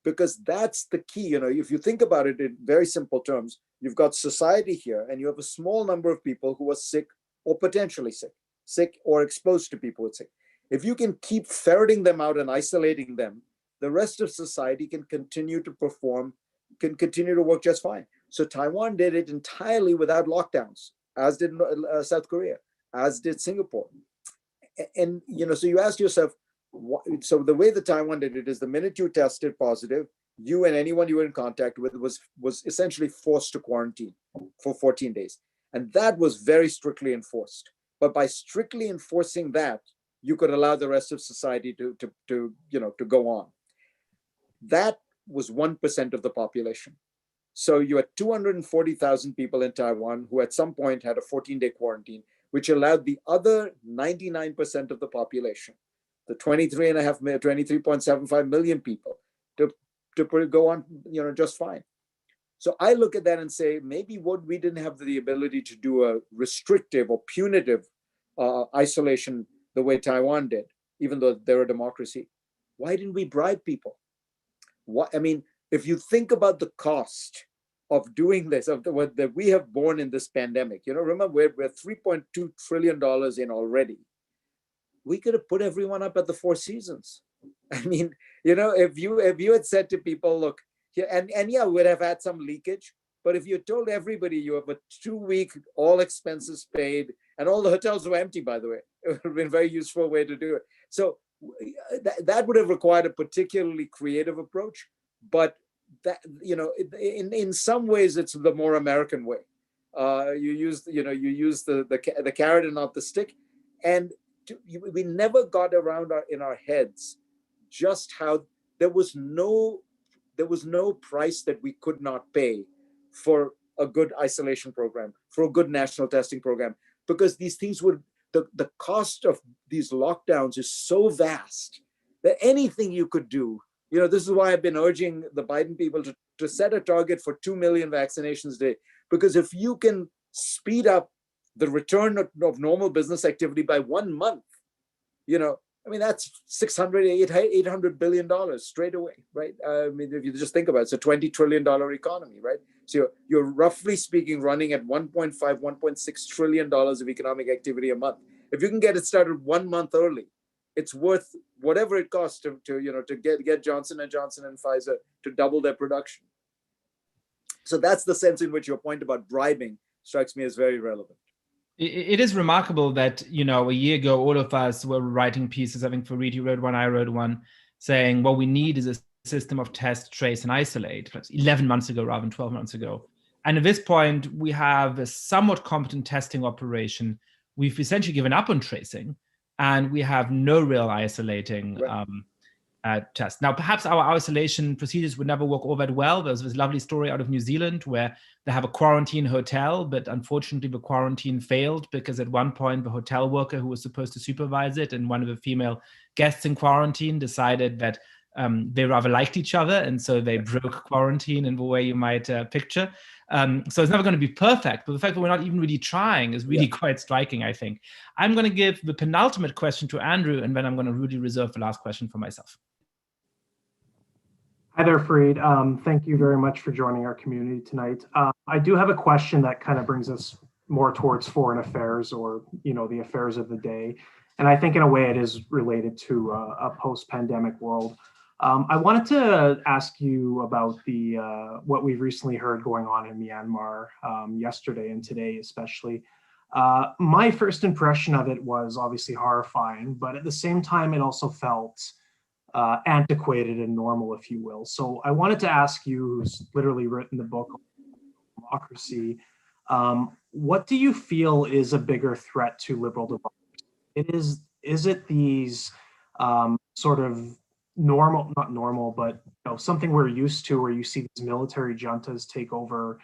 Because that's the key. If you think about it in very simple terms, you've got society here, and you have a small number of people who are sick or potentially sick or exposed to people with sick. If you can keep ferreting them out and isolating them, the rest of society can continue to perform, can continue to work just fine. So Taiwan did it entirely without lockdowns, as did South Korea, as did Singapore. And, so you ask yourself, so the way that Taiwan did it is the minute you tested positive, you and anyone you were in contact with was essentially forced to quarantine for 14 days. And that was very strictly enforced. But by strictly enforcing that, you could allow the rest of society to go on. That was 1% of the population. So you had 240,000 people in Taiwan who at some point had a 14-day quarantine, which allowed the other 99% of the population, the 23.75 million people, to go on, just fine. So I look at that and say, maybe we didn't have the ability to do a restrictive or punitive isolation the way Taiwan did, even though they're a democracy. Why didn't we bribe people? If you think about the cost of doing this, of what that we have borne in this pandemic, remember we're $3.2 trillion in already. We could have put everyone up at the Four Seasons. I mean, if you had said to people, look, and yeah, we'd have had some leakage, but if you told everybody you have a 2-week, all expenses paid, and all the hotels were empty, by the way, it would have been a very useful way to do it. So that would have required a particularly creative approach, but that, in some ways, it's the more American way. You use the carrot and not the stick, and we never got around in our heads just how there was no price that we could not pay for a good isolation program, for a good national testing program, because these things would, the cost of these lockdowns is so vast that anything you could do, this is why I've been urging the Biden people to set a target for 2 million vaccinations a day, because if you can speed up the return of normal business activity by 1 month, that's $800 billion straight away, right? I mean, if you just think about it, it's a $20 trillion economy, right? So you're roughly speaking running at $1.6 trillion of economic activity a month. If you can get it started 1 month early, it's worth whatever it costs to get Johnson & Johnson and Pfizer to double their production. So that's the sense in which your point about bribing strikes me as very relevant. It is remarkable that, a year ago, all of us were writing pieces. I think Fareed, you wrote one, I wrote one, saying what we need is a system of test, trace, and isolate. 11 months ago rather than 12 months ago. And at this point, we have a somewhat competent testing operation. We've essentially given up on tracing, and we have no real isolating test. Now, perhaps our isolation procedures would never work all that well. There's this lovely story out of New Zealand where they have a quarantine hotel, but unfortunately the quarantine failed because at one point the hotel worker who was supposed to supervise it and one of the female guests in quarantine decided that they rather liked each other, and so they broke quarantine in the way you might picture. So it's never going to be perfect, but the fact that we're not even really trying is really quite striking, I think. I'm going to give the penultimate question to Andrew, and then I'm going to really reserve the last question for myself. Hi there, Fareed. Thank you very much for joining our community tonight. I do have a question that kind of brings us more towards foreign affairs, or the affairs of the day. And I think in a way it is related to a post-pandemic world. I wanted to ask you about what we've recently heard going on in Myanmar yesterday and today especially. My first impression of it was obviously horrifying, but at the same time it also felt antiquated and normal, if you will. So I wanted to ask you, who's literally written the book Democracy, what do you feel is a bigger threat to liberal democracy? Is it these sort of not normal, but something we're used to, where you see these military juntas take over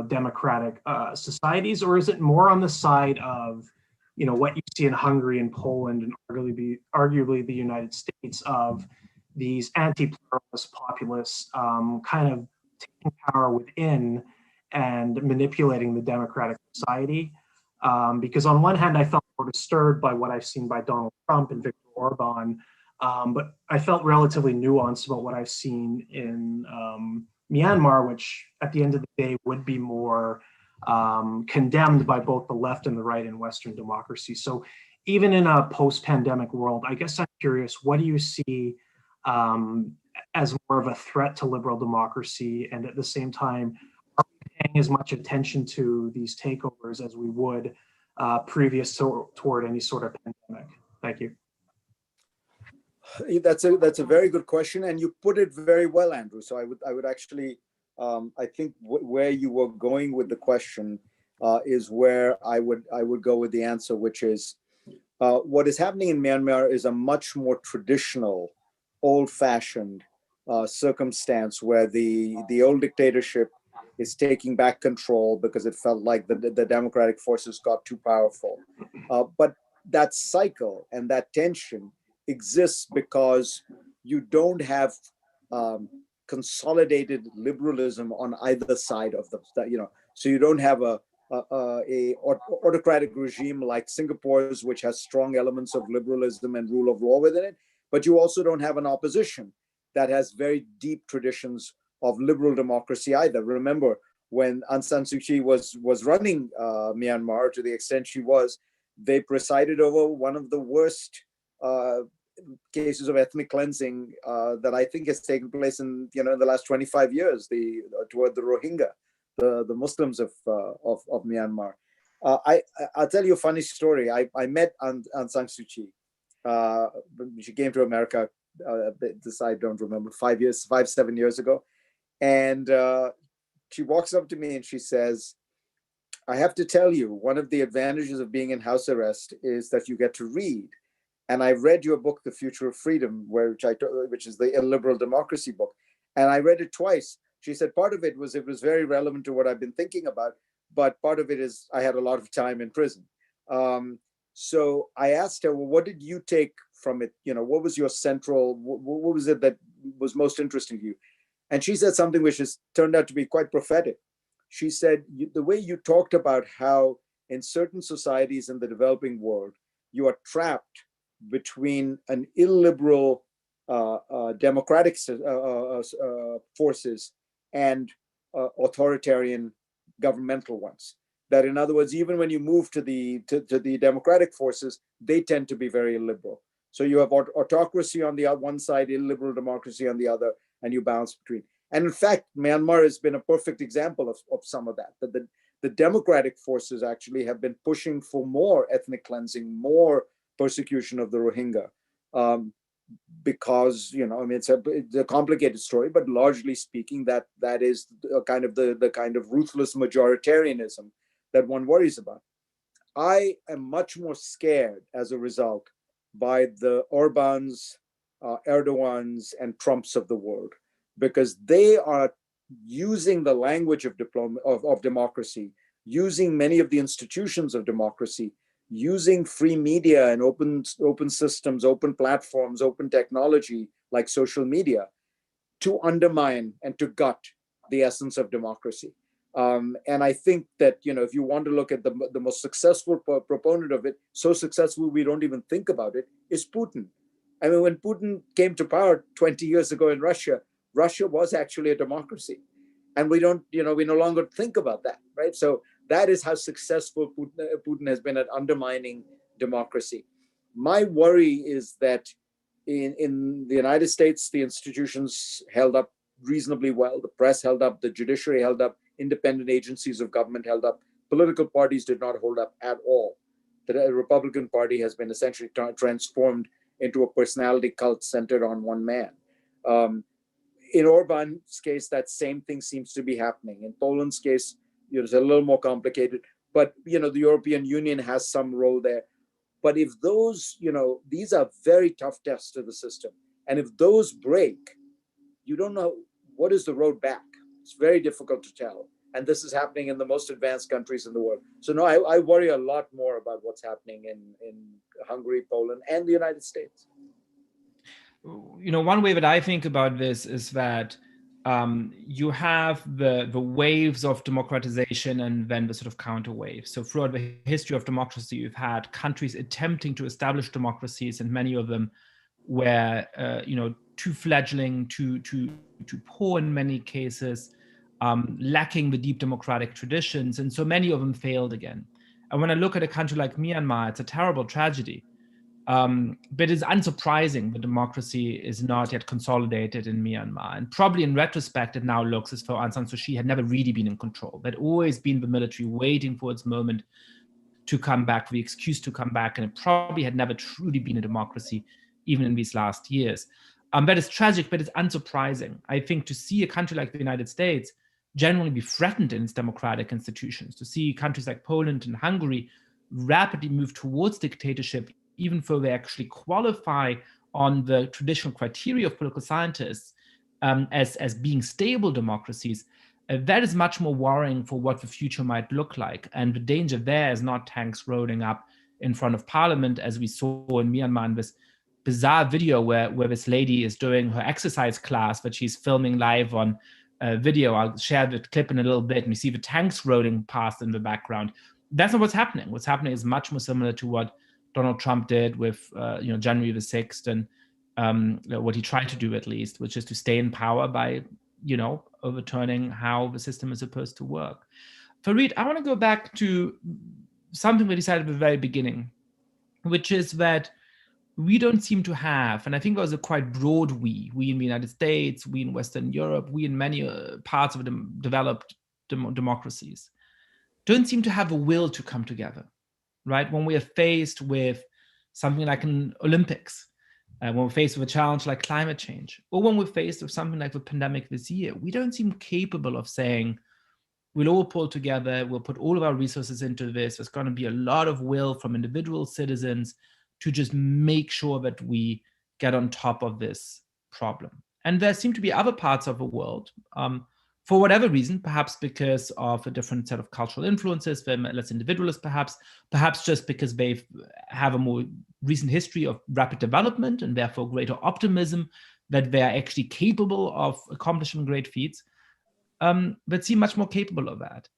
democratic societies, or is it more on the side of what you see in Hungary and Poland and arguably the United States, of these anti-pluralist populists kind of taking power within and manipulating the democratic society? Because on one hand, I felt more disturbed by what I've seen by Donald Trump and Viktor Orban, but I felt relatively nuanced about what I've seen in Myanmar, which at the end of the day would be more condemned by both the left and the right in Western democracy. So even in a post-pandemic world, I guess I'm curious, what do you see as more of a threat to liberal democracy? And at the same time, are we paying as much attention to these takeovers as we would previous toward any sort of pandemic? Thank you. That's a very good question, and you put it very well, Andrew. So I would actually, I think where you were going with the question is where I would go with the answer, which is what is happening in Myanmar is a much more traditional, old-fashioned circumstance where the old dictatorship is taking back control because it felt like the democratic forces got too powerful. But that cycle and that tension exists because you don't have consolidated liberalism on either side of so you don't have a autocratic regime like Singapore's, which has strong elements of liberalism and rule of law within it, but you also don't have an opposition that has very deep traditions of liberal democracy either. Remember, when Aung San Suu Kyi was running Myanmar, to the extent she was, they presided over one of the worst cases of ethnic cleansing that I think has taken place in the last 25 years, toward the Rohingya, the Muslims of Myanmar. I'll tell you a funny story. I met Aung San Suu Kyi. She came to America. This I don't remember, 7 years ago, and she walks up to me and she says, "I have to tell you, one of the advantages of being in house arrest is that you get to read. And I read your book, The Future of Freedom, which is the illiberal democracy book, and I read it twice." She said part of it was very relevant to what I've been thinking about, but part of it is I had a lot of time in prison. So I asked her, well, what did you take from it? What was your central, what was it that was most interesting to you? And she said something which has turned out to be quite prophetic. She said, the way you talked about how in certain societies in the developing world, you are trapped between an illiberal democratic forces and authoritarian governmental ones. That, in other words, even when you move to the democratic forces, they tend to be very illiberal. So you have autocracy on the one side, illiberal democracy on the other, and you bounce between. And in fact, Myanmar has been a perfect example of some of that. That the democratic forces actually have been pushing for more ethnic cleansing, more persecution of the Rohingya, because it's a complicated story, but largely speaking, that is the kind of ruthless majoritarianism that one worries about. I am much more scared as a result by the Orbans, Erdogans, and Trumps of the world, because they are using the language of democracy, using many of the institutions of democracy, using free media and open systems, open platforms, open technology like social media to undermine and to gut the essence of democracy. And I think that, if you want to look at the most successful proponent of it, so successful we don't even think about it, is Putin. I mean, when Putin came to power 20 years ago in Russia, Russia was actually a democracy. And we no longer think about that, right? So that is how successful Putin has been at undermining democracy. My worry is that in the United States, the institutions held up reasonably well. The press held up, the judiciary held up, independent agencies of government held up. Political parties did not hold up at all. The Republican Party has been essentially transformed into a personality cult centered on one man. In Orban's case, that same thing seems to be happening. In Poland's case, it's a little more complicated, but the European Union has some role there. But if those, these are very tough tests to the system. And if those break, you don't know what is the road back. It's very difficult to tell. And this is happening in the most advanced countries in the world. So no, I worry a lot more about what's happening in Hungary, Poland, and the United States. One way that I think about this is that you have the waves of democratization and then the sort of counter waves. So throughout the history of democracy, you've had countries attempting to establish democracies, and many of them were, too fledgling, too poor in many cases, lacking the deep democratic traditions, and so many of them failed again. And when I look at a country like Myanmar, it's a terrible tragedy. But it's unsurprising the democracy is not yet consolidated in Myanmar. And probably in retrospect, it now looks as though Aung San Suu Kyi had never really been in control. There'd always been the military waiting for its moment to come back, the excuse to come back, and it probably had never truly been a democracy, even in these last years. That is tragic, but it's unsurprising. I think to see a country like the United States generally be threatened in its democratic institutions, to see countries like Poland and Hungary rapidly move towards dictatorship, even though they actually qualify on the traditional criteria of political scientists as being stable democracies, that is much more worrying for what the future might look like. And the danger there is not tanks rolling up in front of parliament, as we saw in Myanmar in this bizarre video where this lady is doing her exercise class, but she's filming live on video. I'll share the clip in a little bit, and you see the tanks rolling past in the background. That's not what's happening. What's happening is much more similar to what Donald Trump did with January the 6th and what he tried to do, at least, which is to stay in power by overturning how the system is supposed to work. Fareed, I want to go back to something that you said at the very beginning, which is that we don't seem to have, and I think it was a quite broad we in the United States, we in Western Europe, we in many parts of the developed democracies, don't seem to have a will to come together, right? When we are faced with something like an Olympics, when we're faced with a challenge like climate change, or when we're faced with something like the pandemic this year, we don't seem capable of saying, we'll all pull together, we'll put all of our resources into this. There's going to be a lot of will from individual citizens to just make sure that we get on top of this problem. And there seem to be other parts of the world, for whatever reason, perhaps because of a different set of cultural influences, they're less individualist, perhaps just because they have a more recent history of rapid development and therefore greater optimism that they're actually capable of accomplishing great feats, that seem much more capable of that.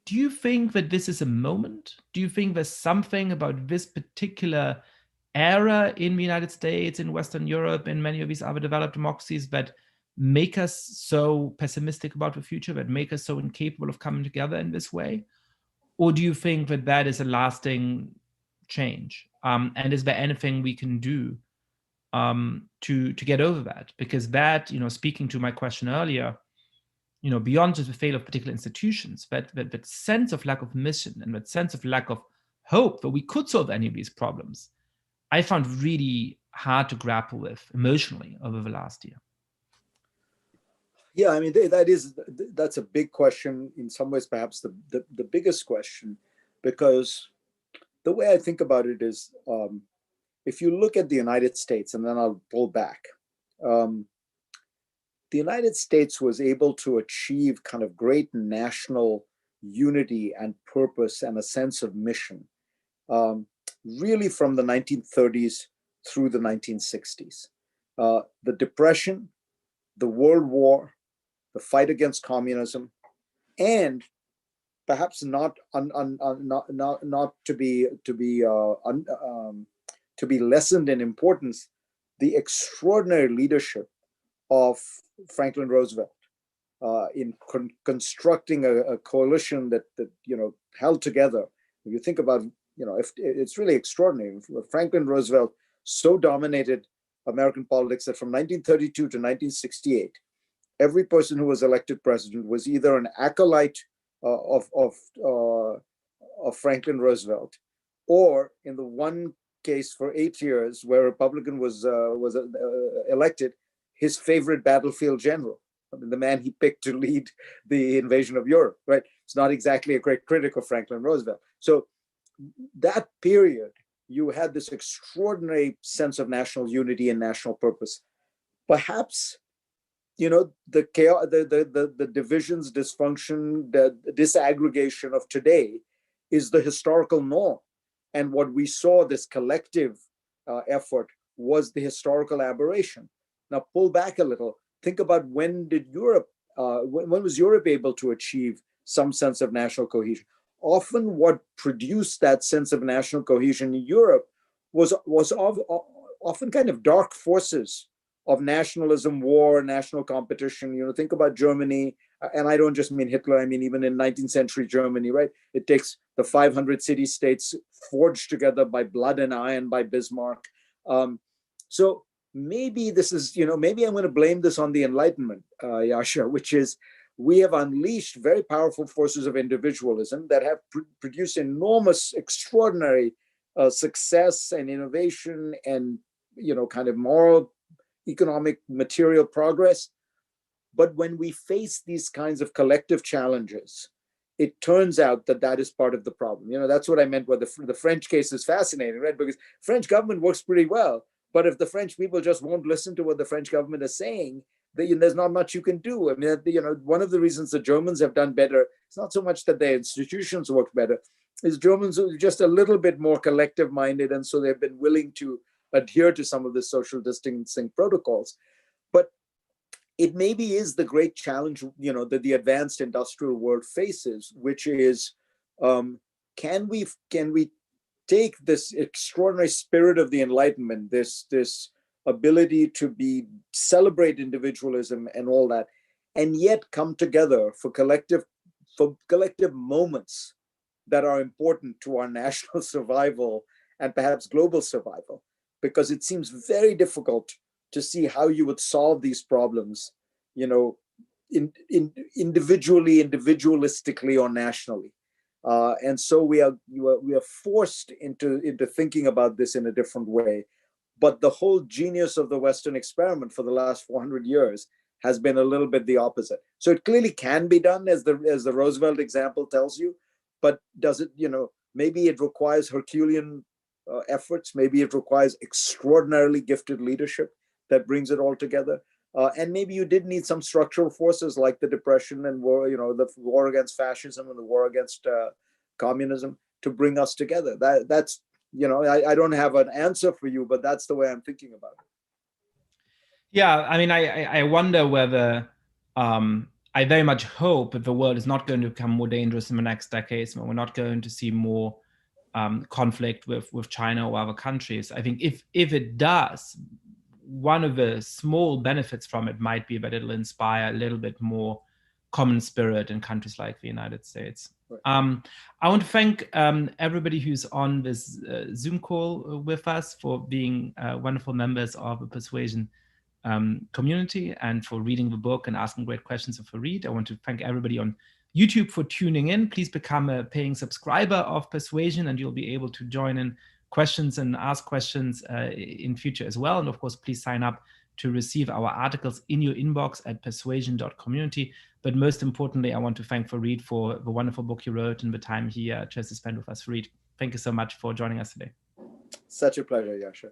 Do you think that this is a moment? Do you think there's something about this particular era in the United States, in Western Europe, in many of these other developed democracies that make us so pessimistic about the future, that make us so incapable of coming together in this way? Or do you think that that is a lasting change? And is there anything we can do to get over that? Because that, speaking to my question earlier, beyond just the failure of particular institutions, that sense of lack of mission and that sense of lack of hope that we could solve any of these problems, I found really hard to grapple with emotionally over the last year. Yeah, I mean, that's a big question. In some ways, perhaps the biggest question, because the way I think about it is, if you look at the United States, and then I'll pull back, the United States was able to achieve kind of great national unity and purpose and a sense of mission, really from the 1930s through the 1960s. The Depression, the World War, the fight against communism, and perhaps not to be lessened in importance, the extraordinary leadership of Franklin Roosevelt in constructing a coalition that held together. If you think about, if it's really extraordinary. Franklin Roosevelt so dominated American politics that from 1932 to 1968, every person who was elected president was either an acolyte of Franklin Roosevelt, or in the one case for 8 years where a Republican was elected, his favorite battlefield general, the man he picked to lead the invasion of Europe, right? It's not exactly a great critic of Franklin Roosevelt. So that period, you had this extraordinary sense of national unity and national purpose. Perhaps, the chaos, the divisions, dysfunction, the disaggregation of today is the historical norm. And what we saw, this collective effort, was the historical aberration. Now, pull back a little. Think about when was Europe able to achieve some sense of national cohesion? Often what produced that sense of national cohesion in Europe was often kind of dark forces of nationalism, war, national competition. Think about Germany, and I don't just mean Hitler, I mean even in 19th century Germany, right? It takes the 500 city-states forged together by blood and iron by Bismarck. So maybe this is, maybe I'm going to blame this on the Enlightenment, Yasha, which is we have unleashed very powerful forces of individualism that have produced enormous, extraordinary success and innovation and, kind of moral, economic, material progress. But when we face these kinds of collective challenges, it turns out that is part of the problem. That's what I meant by the French case is fascinating, right? Because French government works pretty well. But if the French people just won't listen to what the French government is saying, there's not much you can do. I mean, one of the reasons the Germans have done better, it's not so much that their institutions work better, is Germans are just a little bit more collective minded. And so they've been willing to adhere to some of the social distancing protocols. But it maybe is the great challenge, that the advanced industrial world faces, which is, can we take this extraordinary spirit of the Enlightenment, this ability to celebrate individualism and all that, and yet come together for collective moments that are important to our national survival and perhaps global survival, because it seems very difficult to see how you would solve these problems, individualistically or nationally. And so we are forced into thinking about this in a different way. But the whole genius of the Western experiment for the last 400 years has been a little bit the opposite. So it clearly can be done, as the Roosevelt example tells you, but does it, maybe it requires Herculean efforts, maybe it requires extraordinarily gifted leadership that brings it all together. And maybe you did need some structural forces like the Depression and war, the war against fascism and the war against communism to bring us together. That's, I don't have an answer for you, but that's the way I'm thinking about it. Yeah, I mean, I wonder whether, I very much hope that the world is not going to become more dangerous in the next decades, and we're not going to see more conflict with China or other countries. I think if it does, one of the small benefits from it might be that it'll inspire a little bit more common spirit in countries like the United States. Right. I want to thank everybody who's on this Zoom call with us for being wonderful members of the Persuasion community and for reading the book and asking great questions of Fareed. I want to thank everybody on YouTube for tuning in. Please become a paying subscriber of Persuasion and you'll be able to join in questions and ask questions in future as well. And of course, please sign up to receive our articles in your inbox at persuasion.community. But most importantly, I want to thank Fareed for the wonderful book you wrote and the time he chose to spend with us. Fareed, thank you so much for joining us today. Such a pleasure, Yasha.